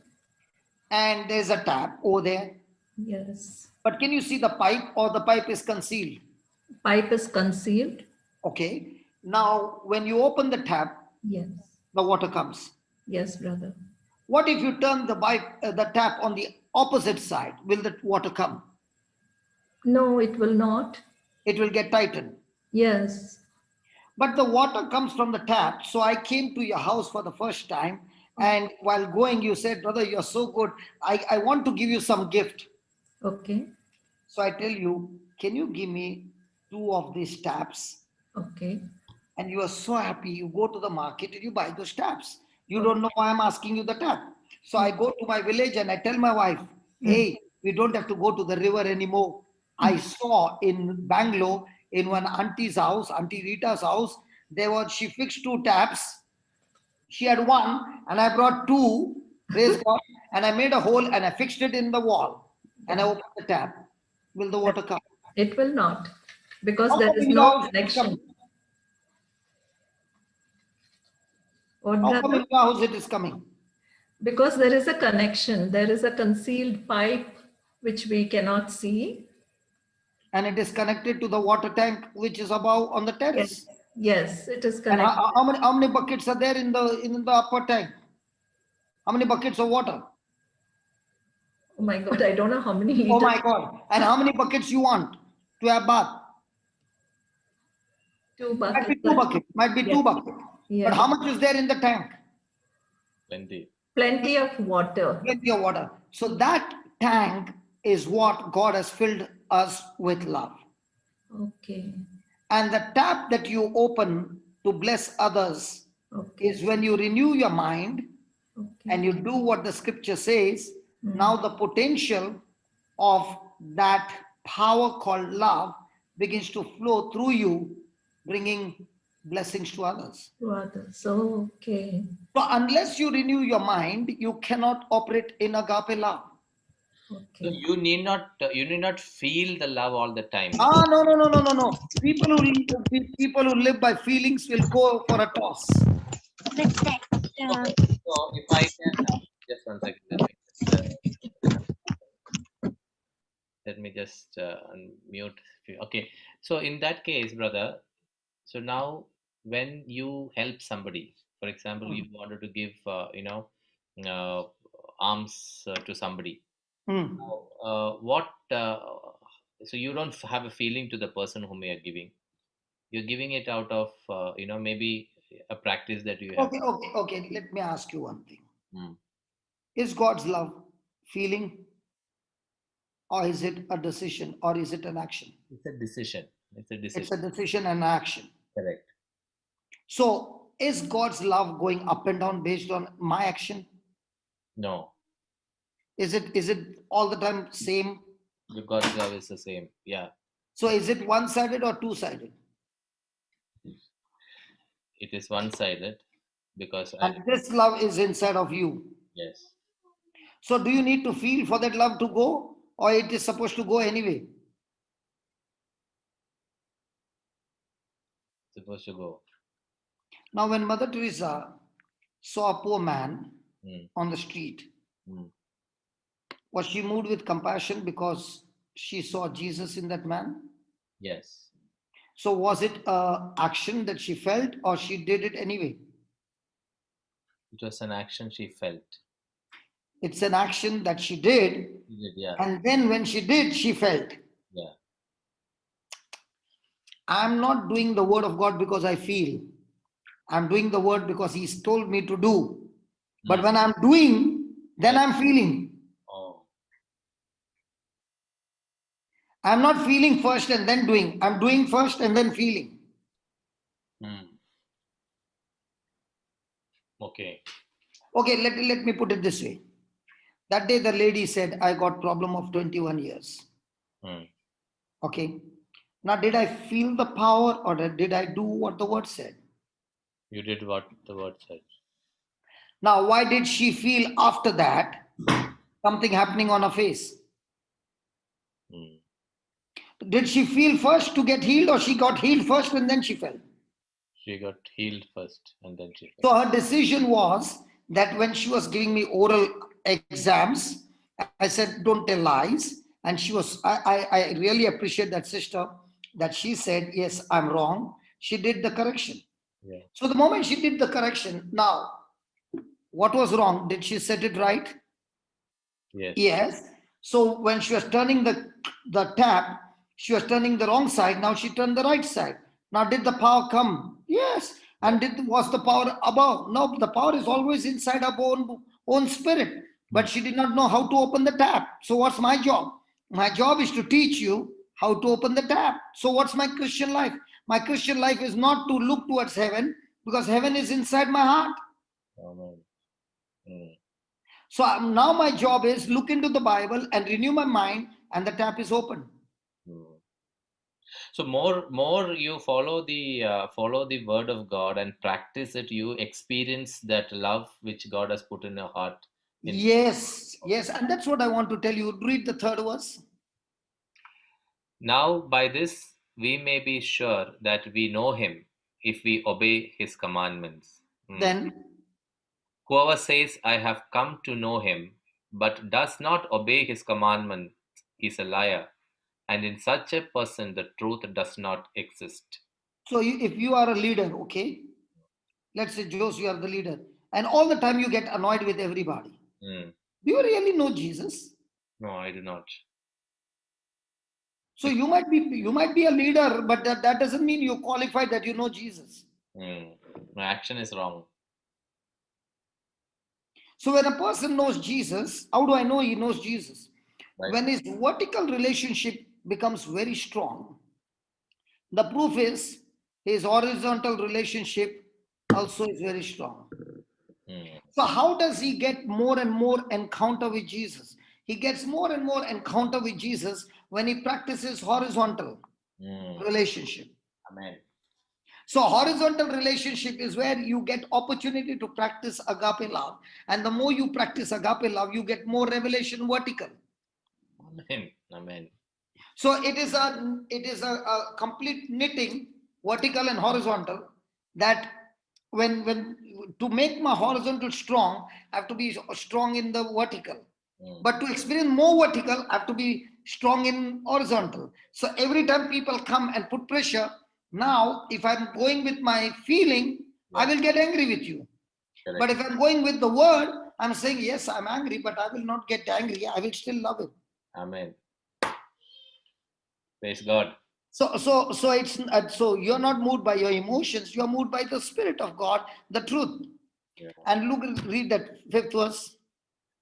S2: and there's a tap over there.
S3: Yes.
S2: But can you see the pipe, or the pipe is concealed?
S3: Pipe is concealed.
S2: Okay. Now, when you open the tap,
S3: Yes.
S2: the water comes.
S3: Yes, brother.
S2: What if you turn the tap on the opposite side? Will the water come?
S3: No, it will not.
S2: It will get tightened.
S3: Yes.
S2: But the water comes from the tap. So I came to your house for the first time. And while going, you said, brother, you're so good. I want to give you some gift.
S3: Okay.
S2: So I tell you, can you give me 2 of these taps?
S3: Okay.
S2: And you are so happy. You go to the market and you buy those taps. You don't know why I'm asking you the tap. So I go to my village and I tell my wife, hey, we don't have to go to the river anymore. I saw in Bangalore, in one auntie's house, Auntie Rita's house, she fixed 2 taps. She had 1 and I brought 2, praise God, and I made a hole and I fixed it in the wall. And I opened the tap. Will the water come?
S3: It will not, because
S2: How
S3: there
S2: come
S3: is
S2: in your
S3: no
S2: house it is
S3: connection.
S2: coming?
S3: What,
S2: How come
S3: brother?
S2: in your house it is coming?
S3: Because there is a connection. There is a concealed pipe which we cannot see.
S2: And it is connected to the water tank which is above on the terrace.
S3: Yes, it is
S2: And
S3: connected.
S2: how many buckets are there in the upper tank? How many buckets of water?
S3: Oh my God, I don't know how many liters.
S2: Oh my God! And how many buckets you want to have bath?
S3: 2
S2: Might be
S3: buckets.
S2: 2 buckets. Might be 2 buckets.
S3: Yes.
S2: But how much is there in the tank?
S1: Plenty.
S3: Plenty of water.
S2: Plenty of water. So that tank is what God has filled us with love.
S3: Okay.
S2: And the tap that you open to bless others is when you renew your mind and you do what the scripture says. Now the potential of that power called love begins to flow through you, bringing blessings to others.
S3: To others. Okay.
S2: So unless you renew your mind, you cannot operate in agape love.
S1: So
S3: Okay.
S1: you need not feel the love all the time.
S2: No. People who live by feelings will go for a toss.
S1: Okay. So if I can just 1 second, let me just unmute. Okay. So in that case, brother, so now when you help somebody, for example, you wanted to give alms to somebody. What So you don't have a feeling to the person whom you are giving. You're giving it out of, maybe a practice that you have.
S2: Okay. Let me ask you one thing.
S1: Mm.
S2: Is God's love feeling, or is it a decision, or is it an action?
S1: It's a decision. It's a
S2: It's
S1: decision.
S2: a decision and action.
S1: Correct.
S2: So is God's love going up and down based on my action?
S1: No.
S2: Is it all the time same?
S1: God's love is the same. Yeah.
S2: So is it one-sided or two-sided?
S1: It is one-sided because
S2: And this love is inside of you.
S1: yes.
S2: So do you need to feel for that love to go, or it is supposed to go anyway?
S1: Supposed to go.
S2: Now, when Mother Teresa saw a poor man on the street, was she moved with compassion because she saw Jesus in that man?
S1: Yes.
S2: So was it an action that she felt, or she did it anyway?
S1: It was an action she felt.
S2: It's an action that she did.
S1: Yeah.
S2: And then when she did, she felt.
S1: Yeah.
S2: I'm not doing the word of God because I feel. I'm doing the word because He's told me to do. But when I'm doing, then I'm feeling.
S1: Oh.
S2: I'm not feeling first and then doing. I'm doing first and then feeling.
S1: Okay.
S2: Okay, let me put it this way. That day the lady said, I got problem of 21 years. Okay. Now, did I feel the power, or did I do what the word said?
S1: You did what the word said.
S2: Now, why did she feel after that something happening on her face? Did she feel first to get healed, or she got healed first and then she fell?
S1: She got healed first and then she fell.
S2: So her decision was that when she was giving me oral exams, I said, don't tell lies. And she was, I really appreciate that sister, that she said, yes, I'm wrong. She did the correction.
S1: Yeah.
S2: So the moment she did the correction, now, what was wrong? Did she set it right?
S1: Yes.
S2: Yes. So when she was turning the tap, she was turning the wrong side. Now she turned the right side. Now, did the power come? Yes. And was the power above? No, the power is always inside our own spirit. But she did not know how to open the tap. So what's my job? My job is to teach you how to open the tap. So what's my Christian life? My Christian life is not to look towards heaven, because heaven is inside my heart.
S1: Amen.
S2: So now my job is look into the Bible and renew my mind, and the tap is open.
S1: So more you follow the word of God and practice it, you experience that love which God has put in your heart.
S2: Yes, and that's what I want to tell you. Read the third verse.
S1: Now by this we may be sure that we know him if we obey his commandments.
S2: Then
S1: whoever says, I have come to know him, but does not obey his commandments, is a liar, and in such a person the truth does not exist.
S2: So if you are a leader, okay, let's say, Jose, you are the leader, and all the time you get annoyed with everybody. Do you really know Jesus?
S1: No, I do not.
S2: So you might be a leader, but that doesn't mean you're qualified that you know Jesus.
S1: My action is wrong.
S2: So when a person knows Jesus, how do I know he knows Jesus?
S1: Right.
S2: When his vertical relationship becomes very strong, the proof is his horizontal relationship also is very strong. So how does he get more and more encounter with Jesus? He gets more and more encounter with Jesus when he practices horizontal relationship.
S1: Amen.
S2: So horizontal relationship is where you get opportunity to practice agape love. And the more you practice agape love, you get more revelation vertical.
S1: Amen. Amen.
S2: So it is a complete knitting, vertical and horizontal, that when to make my horizontal strong, I have to be strong in the vertical. But to experience more vertical, I have to be strong in horizontal. So every time people come and put pressure, now if I'm going with my feeling, I will get angry with you. Correct. But if I'm going with the word, I'm saying, yes, I'm angry, but I will not get angry. I will still love it.
S1: Amen. Praise God.
S2: So it's so you're not moved by your emotions, you're moved by the Spirit of God, the truth. Yeah. And look, read that 5th verse.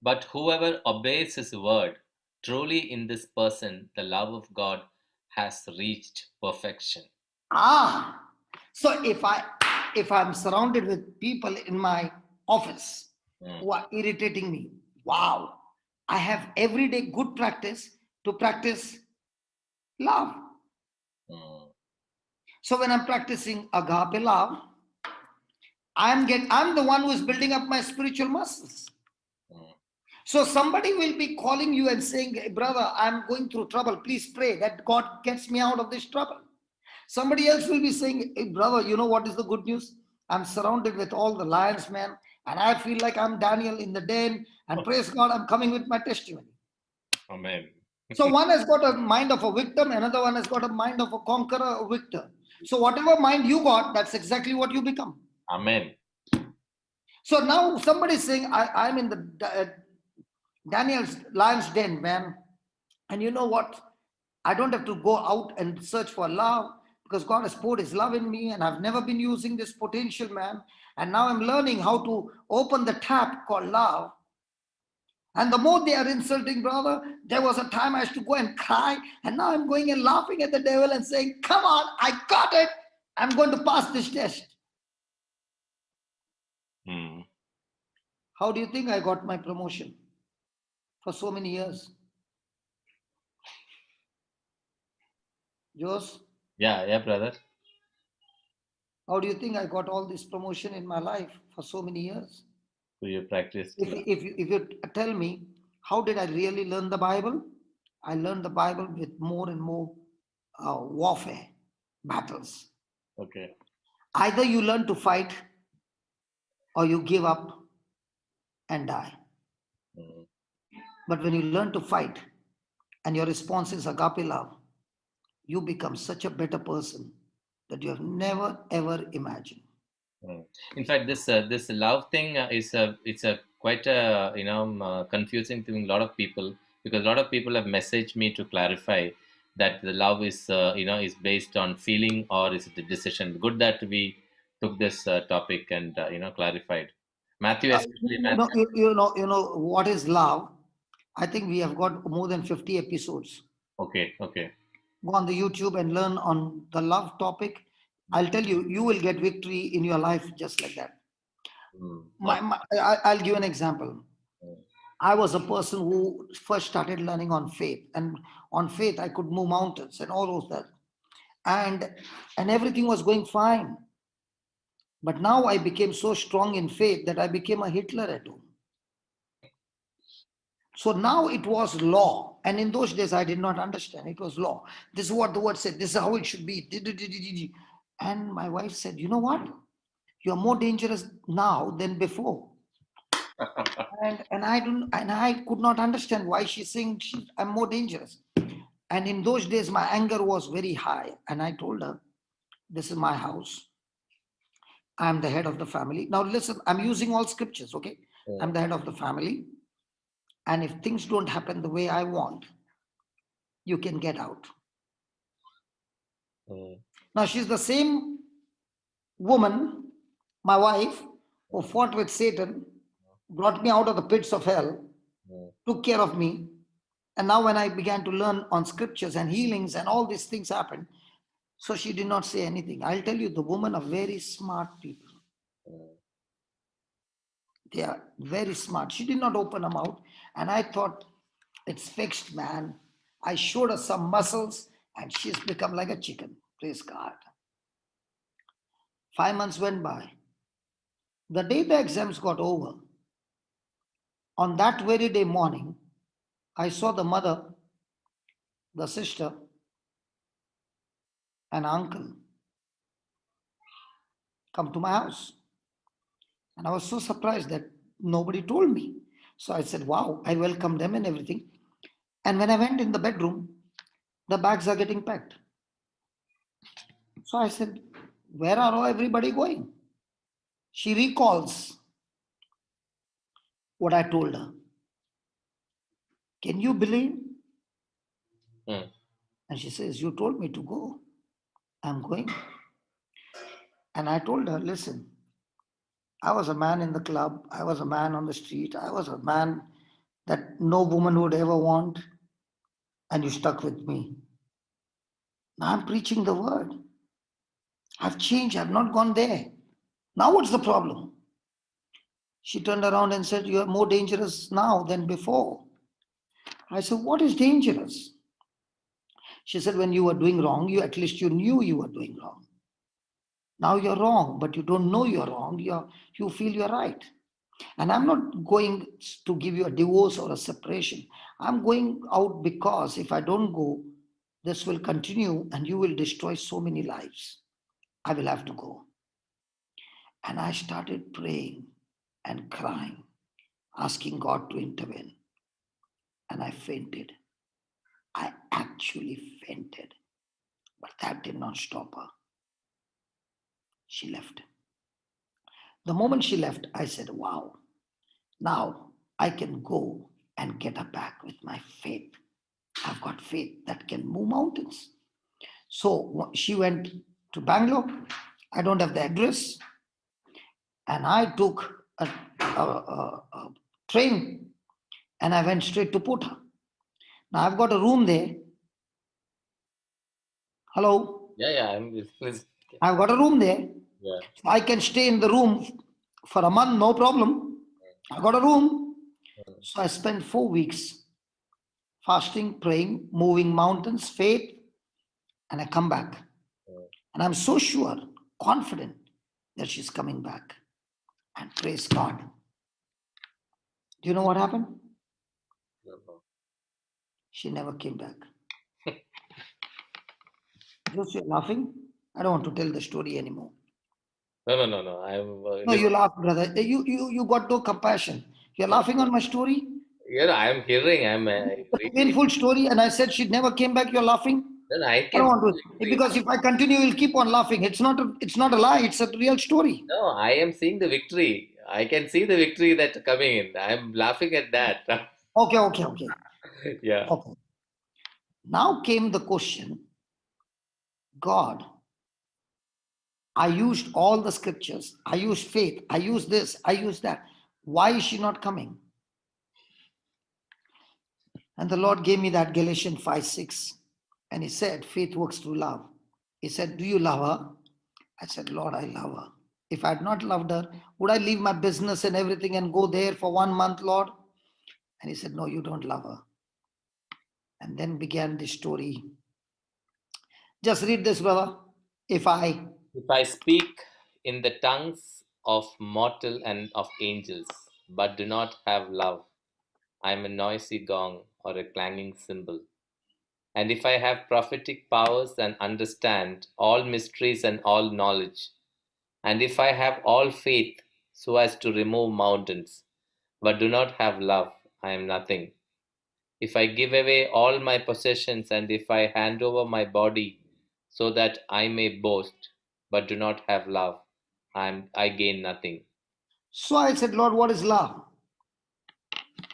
S1: But whoever obeys his word, truly in this person the love of God has reached perfection.
S2: So if I'm surrounded with people in my office who are irritating me, wow, I have everyday good practice to practice love. So when I'm practicing agape love, I'm the one who is building up my spiritual muscles. So somebody will be calling you and saying, hey, brother, I'm going through trouble. Please pray that God gets me out of this trouble. Somebody else will be saying, hey, brother, you know what is the good news? I'm surrounded with all the lions, man. And I feel like I'm Daniel in the den. And praise God, I'm coming with my testimony.
S1: Amen.
S2: So one has got a mind of a victim. Another one has got a mind of a conqueror, a victor. So whatever mind you got, that's exactly what you become.
S1: Amen.
S2: So now somebody is saying, I'm in the Daniel's lion's den, man. And you know what? I don't have to go out and search for love because God has poured his love in me and I've never been using this potential, man. And now I'm learning how to open the tap called love. And the more they are insulting, brother, there was a time I used to go and cry. And now I'm going and laughing at the devil and saying, come on, I got it. I'm going to pass this test. How do you think I got my promotion for so many years? Jose?
S1: Yeah, brother.
S2: How do you think I got all this promotion in my life for so many years?
S1: So you practiced.
S2: If you tell me, how did I really learn the Bible? I learned the Bible with more and more warfare, battles.
S1: Okay.
S2: Either you learn to fight or you give up and die. But when you learn to fight and your response is agape love, you become such a better person that you have never ever imagined.
S1: In fact, this love thing is it's a quite a confusing thing. A lot of people, because a lot of people have messaged me to clarify that the love is is based on feeling or is it a decision. Good that we took this topic and clarified. Matthew especially.
S2: You know what is love? I think we have got more than 50 episodes.
S1: Okay.
S2: Go on the YouTube and learn on the love topic. I'll tell you, you will get victory in your life just like that. I'll give an example. I was a person who first started learning on faith, and on faith I could move mountains and all of that, and everything was going fine. But now I became so strong in faith that I became a Hitler at home. So now it was law. And in those days, I did not understand. It was law. This is what the word said. This is how it should be. And my wife said, you know what? You're more dangerous now than before. and I could not understand why she's saying I'm more dangerous. And in those days, my anger was very high. And I told her, this is my house. I'm the head of the family. Now listen, I'm using all scriptures, okay? I'm the head of the family. And if things don't happen the way I want, you can get out. Now she's the same woman, my wife, who fought with Satan, brought me out of the pits of hell, took care of me. And now when I began to learn on scriptures and healings and all these things happened, so she did not say anything. I'll tell you, the women are very smart people. They are very smart. She did not open her mouth. And I thought, it's fixed, man. I showed her some muscles and she's become like a chicken. Praise God. 5 months went by. The day the exams got over, on that very day morning, I saw the mother, the sister, and uncle come to my house. And I was so surprised that nobody told me. So I said, wow, I welcomed them and everything. And when I went in the bedroom, the bags are getting packed. So I said, where are everybody going? She recalls what I told her. Can you believe? And she says, you told me to go. I'm going. And I told her, listen, I was a man in the club. I was a man on the street. I was a man that no woman would ever want. And you stuck with me. Now I'm preaching the word. I've changed. I've not gone there. Now what's the problem? She turned around and said, you are more dangerous now than before. I said, what is dangerous? She said, when you were doing wrong, at least you knew you were doing wrong. Now you're wrong, but you don't know you're wrong. You feel you're right. And I'm not going to give you a divorce or a separation. I'm going out because if I don't go, this will continue and you will destroy so many lives. I will have to go. And I started praying and crying, asking God to intervene. And I fainted. I actually fainted. But that did not stop her. She left. The moment she left, I said, wow, now I can go and get her back with my faith. I've got faith that can move mountains. So she went to Bangalore. I don't have the address. And I took a train and I went straight to Pota. Now I've got a room there. Hello?
S1: Yeah.
S2: I've got a room there.
S1: Yeah.
S2: So I can stay in the room for a month, no problem. I got a room. So I spent 4 weeks fasting, praying, moving mountains, faith, and I come back. And I'm so sure, confident that she's coming back. And praise God. Do you know what happened? She never came back. Just you're laughing? I don't want to tell the story anymore.
S1: No.
S2: No, you laugh, brother. You got no compassion. You're laughing on my story?
S1: I am hearing.
S2: It's a painful story, and I said she never came back. You're laughing?
S1: Then I
S2: I
S1: can.
S2: don't want to, because if I continue, you'll keep on laughing. It's not a lie. It's a real story.
S1: No, I am seeing the victory. I can see the victory that's coming in. I'm laughing at that.
S2: Okay.
S1: Yeah.
S2: Okay. Now came the question, God, I used all the scriptures. I used faith. I used this. I used that. Why is she not coming? And the Lord gave me that Galatians 5:6. And he said, faith works through love. He said, do you love her? I said, Lord, I love her. If I had not loved her, would I leave my business and everything and go there for 1 month, Lord? And he said, no, you don't love her. And then began the story. Just read this, brother. If I
S1: speak in the tongues of mortal and of angels, but do not have love, I am a noisy gong or a clanging cymbal. And if I have prophetic powers and understand all mysteries and all knowledge, and if I have all faith so as to remove mountains, but do not have love, I am nothing. If I give away all my possessions, and if I hand over my body so that I may boast, but do not have love, I gain nothing.
S2: So I said, Lord, what is love?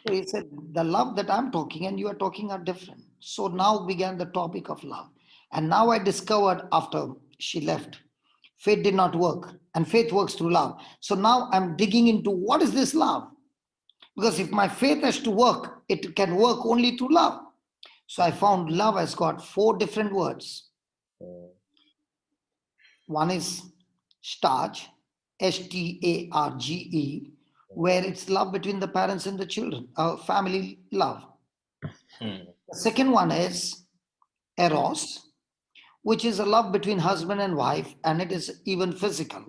S2: So he said, the love that I'm talking and you are talking are different. So now began the topic of love. And now I discovered after she left, faith did not work, and faith works through love. So now I'm digging into what is this love? Because if my faith has to work, it can work only through love. So I found love has got 4 different words. One is starge, STARGE, where it's love between the parents and the children, family love. The second one is eros, which is a love between husband and wife, and it is even physical.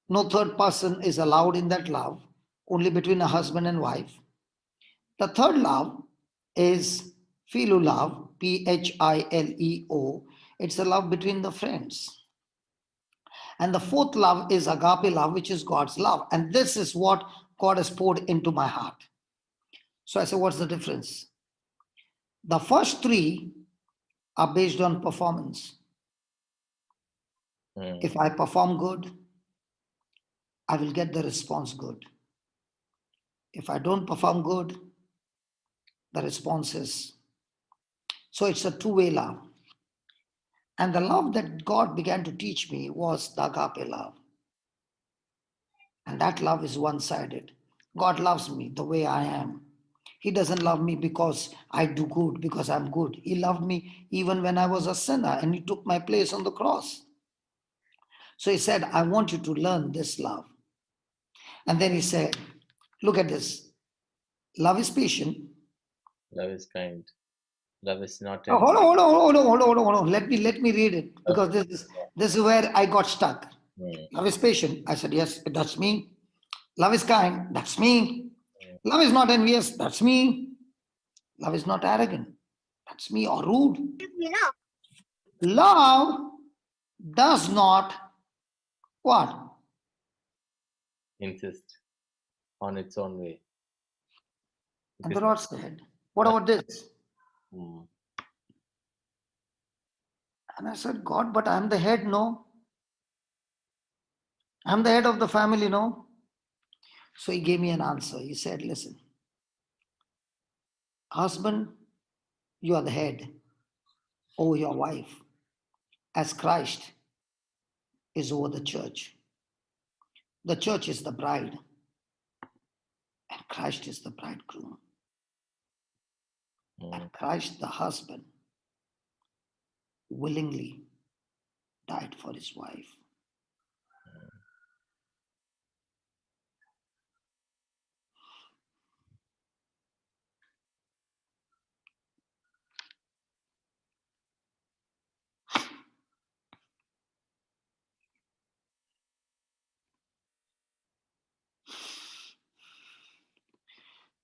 S2: No third person is allowed in that love, only between a husband and wife. The third love is philo love, PHILEO. It's a love between the friends. And the fourth love is agape love, which is God's love. And this is what God has poured into my heart. So I said, what's the difference? The first 3 are based on performance. If I perform good, I will get the response good. If I don't perform good, the response is So it's a two-way love. And the love that God began to teach me was the agape love. And that love is one-sided. God loves me the way I am. He doesn't love me because I do good, because I'm good. He loved me even when I was a sinner, and he took my place on the cross. So he said, I want you to learn this love. And then he said, look at this. Love is patient.
S1: Love is kind. Love is not
S2: Oh,
S1: envy.
S2: hold on. Let me read it, because this is where I got stuck. Love is patient. I said, yes, that's me. Love is kind. That's me. Love is not envious. That's me. Love is not arrogant. That's me, or rude. Love does not what?
S1: Insist on its own way.
S2: And the Lord said, what about this?
S1: Mm.
S2: And I said, God, but I'm the head, no? I'm the head of the family, no? So he gave me an answer. He said, listen, husband, you are the head over your wife, as Christ is over the church. The church is the bride, and Christ is the bridegroom. And Christ, the husband, willingly died for his wife.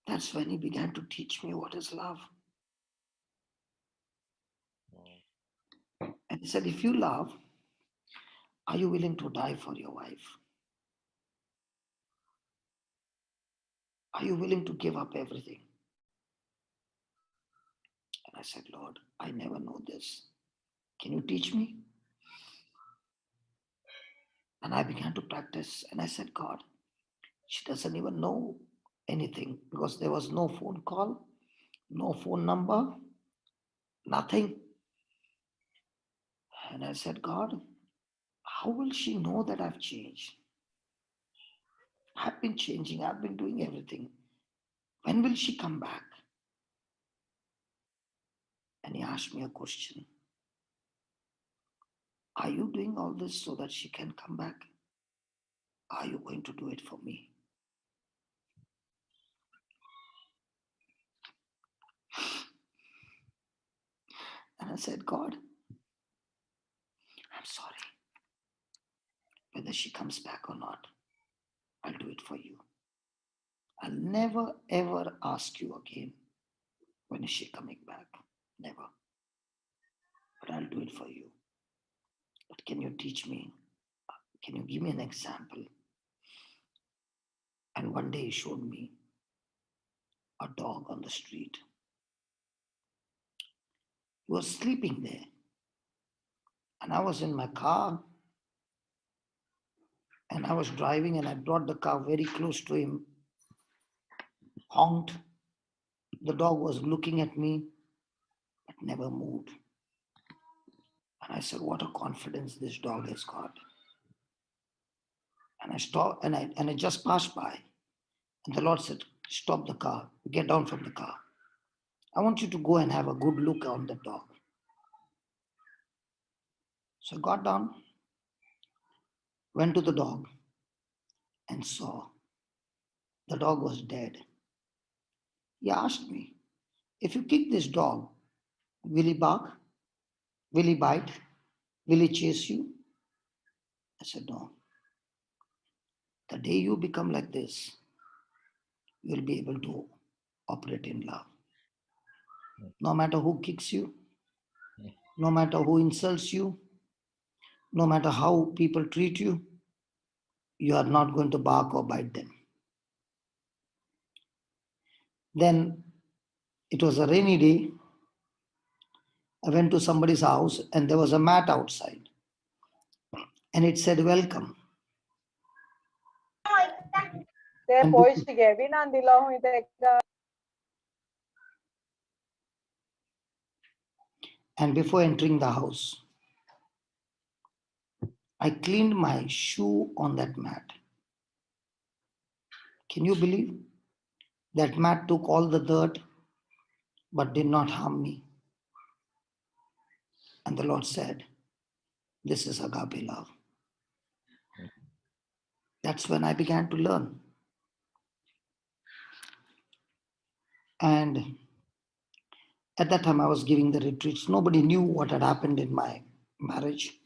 S2: That's when he began to teach me what is love. And he said, if you love, are you willing to die for your wife? Are you willing to give up everything? And I said, Lord, I never know this. Can you teach me? And I began to practice. And I said, God, she doesn't even know anything, because there was no phone call, no phone number, nothing. And I said, God, how will she know that I've changed? I've been changing. I've been doing everything. When will she come back? And he asked me a question. Are you doing all this so that she can come back? Are you going to do it for me? And I said, God, I'm sorry. Whether she comes back or not, I'll do it for you. I'll never ever ask you again, when is she coming back? Never. But I'll do it for you. But can you teach me? Can you give me an example? And one day he showed me a dog on the street. He was sleeping there. And I was in my car, and I was driving, and I brought the car very close to him, honked. The dog was looking at me, but never moved. And I said, what a confidence this dog has got. And I stopped, and I just passed by. And the Lord said, stop the car, get down from the car. I want you to go and have a good look on the dog. So I got down, went to the dog, and saw the dog was dead. He asked me, if you kick this dog, will he bark? Will he bite? Will he chase you? I said, no. The day you become like this, you'll be able to operate in love. No matter who kicks you, no matter who insults you, no matter how people treat you, you are not going to bark or bite them. Then it was a rainy day. I went to somebody's house, and there was a mat outside, and it said, welcome. And And before entering the house, I cleaned my shoe on that mat. Can you believe? That mat took all the dirt but did not harm me. And the Lord said, this is agape love. That's when I began to learn. And at that time I was giving the retreats. Nobody knew what had happened in my marriage.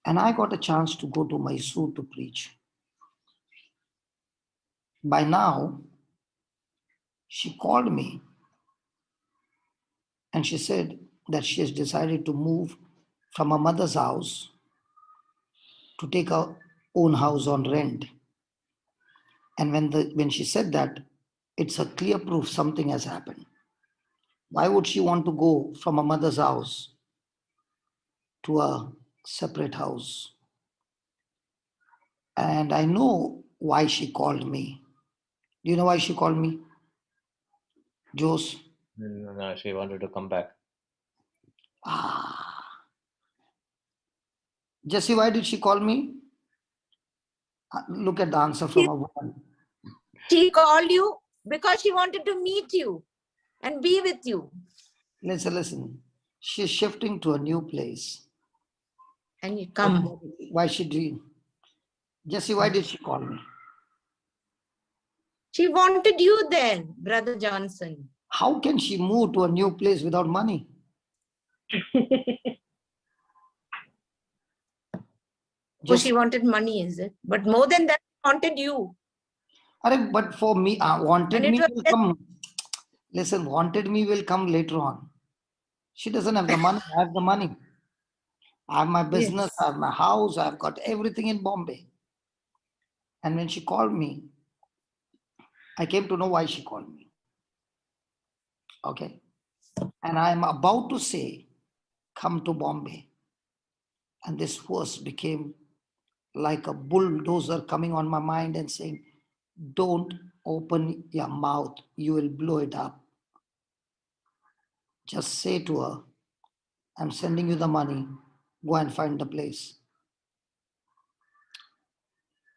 S2: And I got a chance to go to Mysore to preach. By now, she called me and she said that she has decided to move from her mother's house to take her own house on rent. And when she said that, it's a clear proof something has happened. Why would she want to go from her mother's house to a separate house? And I know why she called me. Do you know why she called me? Jose?
S1: No, she wanted to come back.
S2: Jesse, why did she call me? Look at the answer from a woman.
S4: She called you because she wanted to meet you and be with you.
S2: Listen. She's shifting to a new place.
S4: And you come.
S2: Why she did? Jesse, why did she call me?
S4: She wanted you there, Brother Johnson.
S2: How can she move to a new place without money?
S4: She wanted money, is it? But more than that, she wanted you.
S2: But for me, wanted me will come. Listen, wanted me will come later on. She doesn't have the money. I have the money. I have my business. Yes. I have my house. I've got everything in Bombay. And when she called me, I came to know why she called me. Okay. And I'm about to say, come to Bombay. And this verse became like a bulldozer coming on my mind and saying, don't open your mouth. You will blow it up. Just say to her, I'm sending you the money. Go and find the place.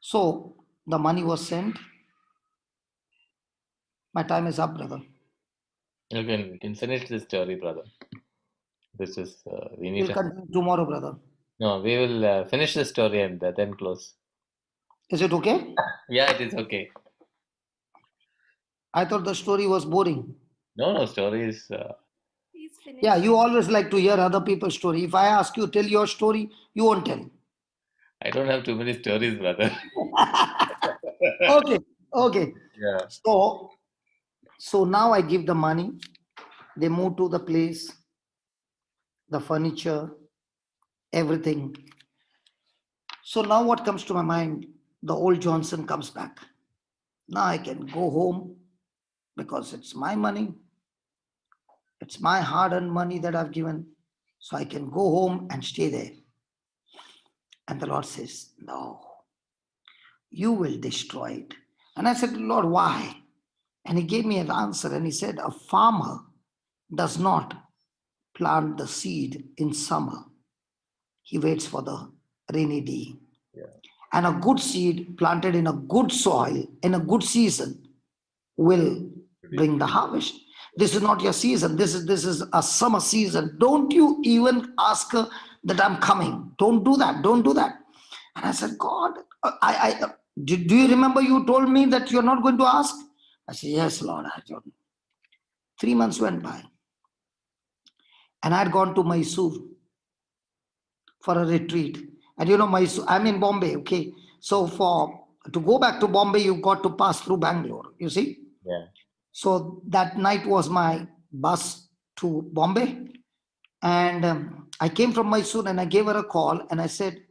S2: So the money was sent. My time is up, brother.
S1: You can finish this story, brother. This is
S2: We'll continue tomorrow, brother.
S1: No, we will finish the story and then close.
S2: Is it okay?
S1: Yeah, it is okay.
S2: I thought the story was boring.
S1: No, story is...
S2: Yeah, you always like to hear other people's story. If I ask you, tell your story, you won't tell.
S1: I don't have too many stories, brother.
S2: Okay.
S1: Yeah.
S2: So now I give the money. They move to the place, the furniture, everything. So now what comes to my mind? The old Johnson comes back. Now I can go home because it's my money. It's my hard-earned money that I've given. So I can go home and stay there. And the Lord says, no, you will destroy it. And I said, Lord, why? And he gave me an answer. And he said, a farmer does not plant the seed in summer. He waits for the rainy day.
S1: Yeah.
S2: And a good seed planted in a good soil in a good season will bring the harvest. This is not your season. This is a summer season. Don't you even ask her that I'm coming. Don't do that. Don't do that. And I said, God, do you remember you told me that you're not going to ask? I said, yes, Lord. I told you. 3 months went by. And I had gone to Mysore for a retreat. And you know, Mysore, I'm in Bombay, okay? So to go back to Bombay, you've got to pass through Bangalore, you see?
S1: Yeah.
S2: So that night was my bus to Bombay. And I came from Mysore and I gave her a call and I said,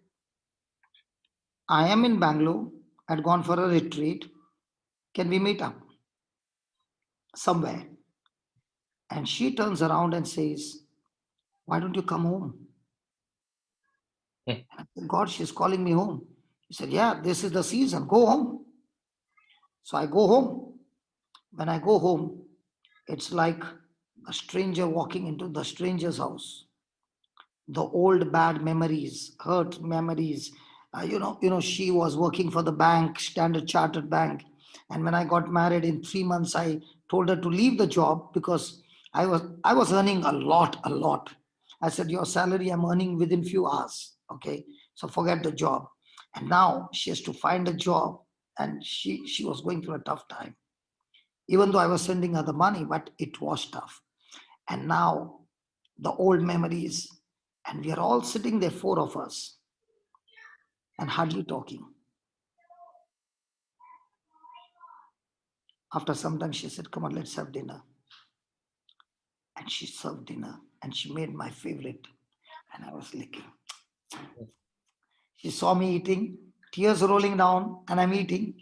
S2: I am in Bangalore. I'd gone for a retreat. Can we meet up somewhere? And she turns around and says, why don't you come home? I said, God, she's calling me home. He said, yeah, this is the season. Go home. So I go home. When I go home, it's like a stranger walking into the stranger's house. The old bad memories, hurt memories. She was working for the bank, Standard Chartered Bank. And when I got married in 3 months, I told her to leave the job because I was earning a lot. I said, your salary I'm earning within few hours. Okay. So forget the job. And now she has to find a job, and she was going through a tough time. Even though I was sending her the money, but it was tough. And now the old memories, and we are all sitting there, 4 of us, and hardly talking. After some time, she said, come on, let's have dinner. And she served dinner, and she made my favorite, and I was licking. She saw me eating, tears rolling down, and I'm eating.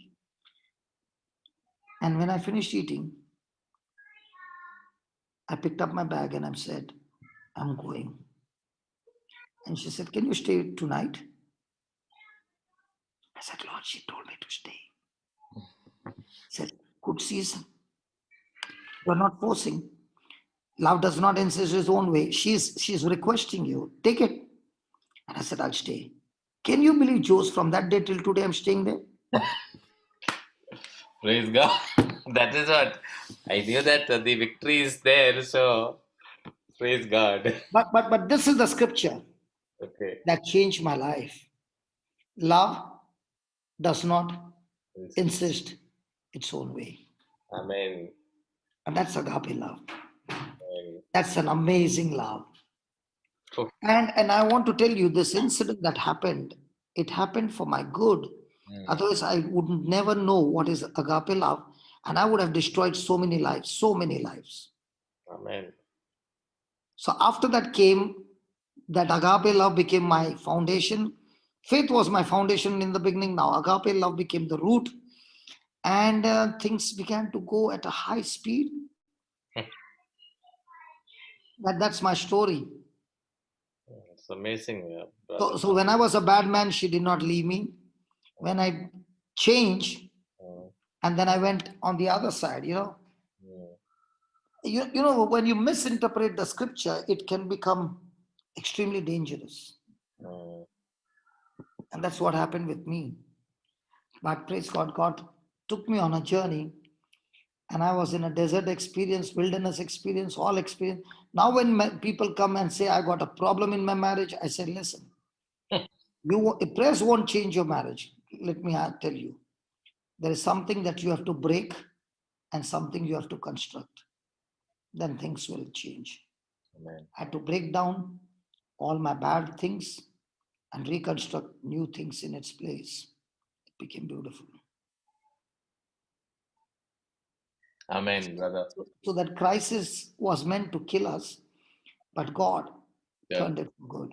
S2: And when I finished eating, I picked up my bag and I said, I'm going. And she said, can you stay tonight? I said, Lord, she told me to stay. She said, good season. You're not forcing. Love does not insist his own way. She's requesting you. Take it. And I said, I'll stay. Can you believe, Jose, from that day till today, I'm staying there?
S1: Praise God. That is what I knew, that the victory is there. So praise God.
S2: But this is the scripture
S1: Okay.
S2: that changed my life. Love does not insist its own way.
S1: Amen.
S2: And that's agape love.
S1: Amen.
S2: That's an amazing love.
S1: Oh.
S2: And I want to tell you, this incident that happened, it happened for my good. Otherwise, I would never know what is agape love, and I would have destroyed so many lives.
S1: Amen.
S2: So after that came, that agape love became my foundation. Faith was my foundation in the beginning. Now agape love became the root, and things began to go at a high speed. That's my story.
S1: It's amazing.
S2: So when I was a bad man, she did not leave me. When I changed, and then I went on the other side, when you misinterpret the scripture, it can become extremely dangerous. And that's what happened with me. But praise God, God took me on a journey, and I was in a desert experience, wilderness experience, all experience. Now when people come and say, I got a problem in my marriage, I say, listen, prayers won't change your marriage. Let me tell you, there is something that you have to break and something you have to construct. Then things will change.
S1: Amen.
S2: I had to break down all my bad things and reconstruct new things in its place. It became beautiful.
S1: Amen, brother.
S2: So that crisis was meant to kill us, but God turned it for good.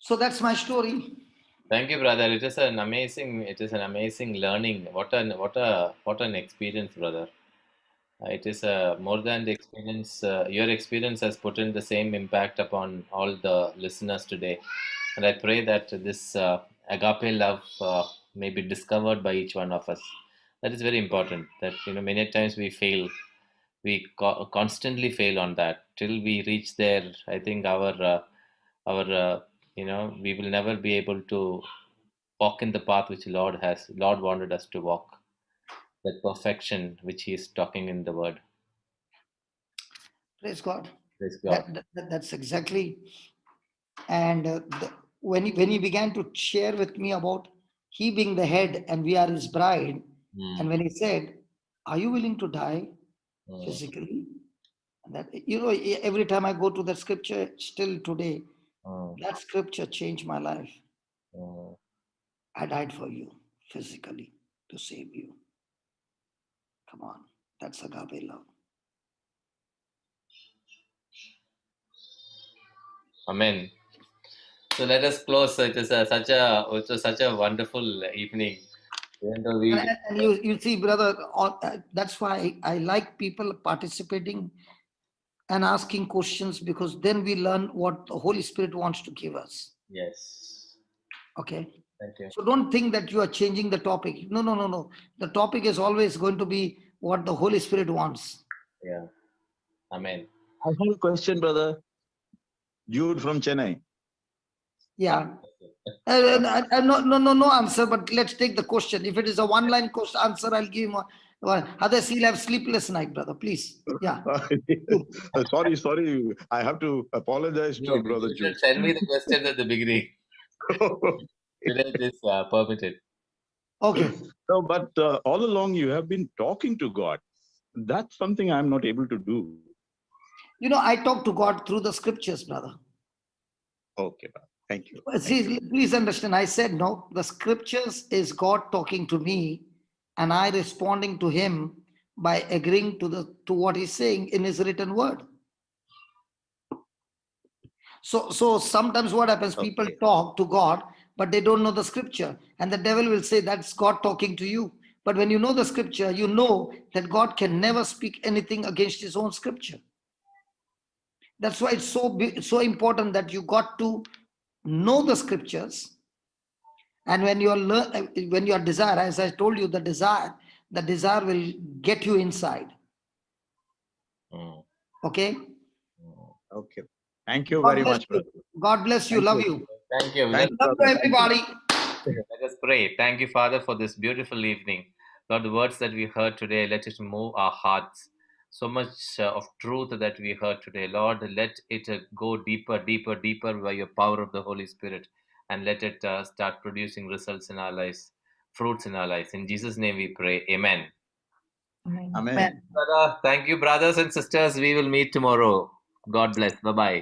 S2: So that's my story.
S1: Thank you, brother. It is an amazing learning. What an experience, brother. It is more than the experience. Your experience has put in the same impact upon all the listeners today. And I pray that this agape love may be discovered by each one of us. That is very important. That many times we fail, we constantly fail on that. Till we reach there, I think our we will never be able to walk in the path which Lord wanted us to walk. That perfection which He is talking in the Word.
S2: Praise God.
S1: Praise God.
S2: That's exactly. And when he began to share with me about he being the head and we are his bride, and when he said, are you willing to die physically? And that, every time I go to that scripture, still today, that scripture changed my life. I died for you physically to save you. Come on, that's agape love.
S1: Amen. So let us close. It was such a wonderful evening. Even though
S2: and you see, brother, that's why I like people participating and asking questions, because then we learn what the Holy Spirit wants to give us.
S1: Yes.
S2: Okay.
S1: Thank you.
S2: So don't think that you are changing the topic. No. The topic is always going to be what the Holy Spirit wants.
S1: Yeah. Amen.
S5: I have a question, brother. Jude from Chennai.
S2: Yeah. No answer, but let's take the question. If it is a one-line question answer, I'll give him one. Others, he'll have sleepless night, brother. Please. Yeah.
S5: Sorry. I have to apologize to brother
S1: You
S5: Jude.
S1: should send me the questions at the beginning. Today it is permitted.
S2: Okay.
S5: No, but all along you have been talking to God. That's something I'm not able to do.
S2: I talk to God through the scriptures, brother.
S5: Okay, brother. Thank you.
S2: See, please understand. I said no. The scriptures is God talking to me, and I responding to Him by agreeing to what He's saying in His written word. So sometimes what happens?
S5: Okay.
S2: People talk to God, but they don't know the scripture, and the devil will say that's God talking to you. But when you know the scripture, you know that God can never speak anything against His own scripture. That's why it's so important that you got to know the scriptures. And when you are desire, as I told you, the desire will get you inside. Okay.
S5: Okay. Thank you very much, brother.
S2: God bless you. Love you.
S1: Thank you.
S2: Love you, everybody.
S1: Let us pray. Thank you, Father, for this beautiful evening. Lord, the words that we heard today, let it move our hearts. So much of truth that we heard today. Lord, let it go deeper by your power of the Holy Spirit, and let it start producing results in our lives, fruits in our lives. In Jesus' name we pray. Amen.
S5: Amen.
S1: Thank you, brothers and sisters. We will meet tomorrow. God bless. Bye-bye.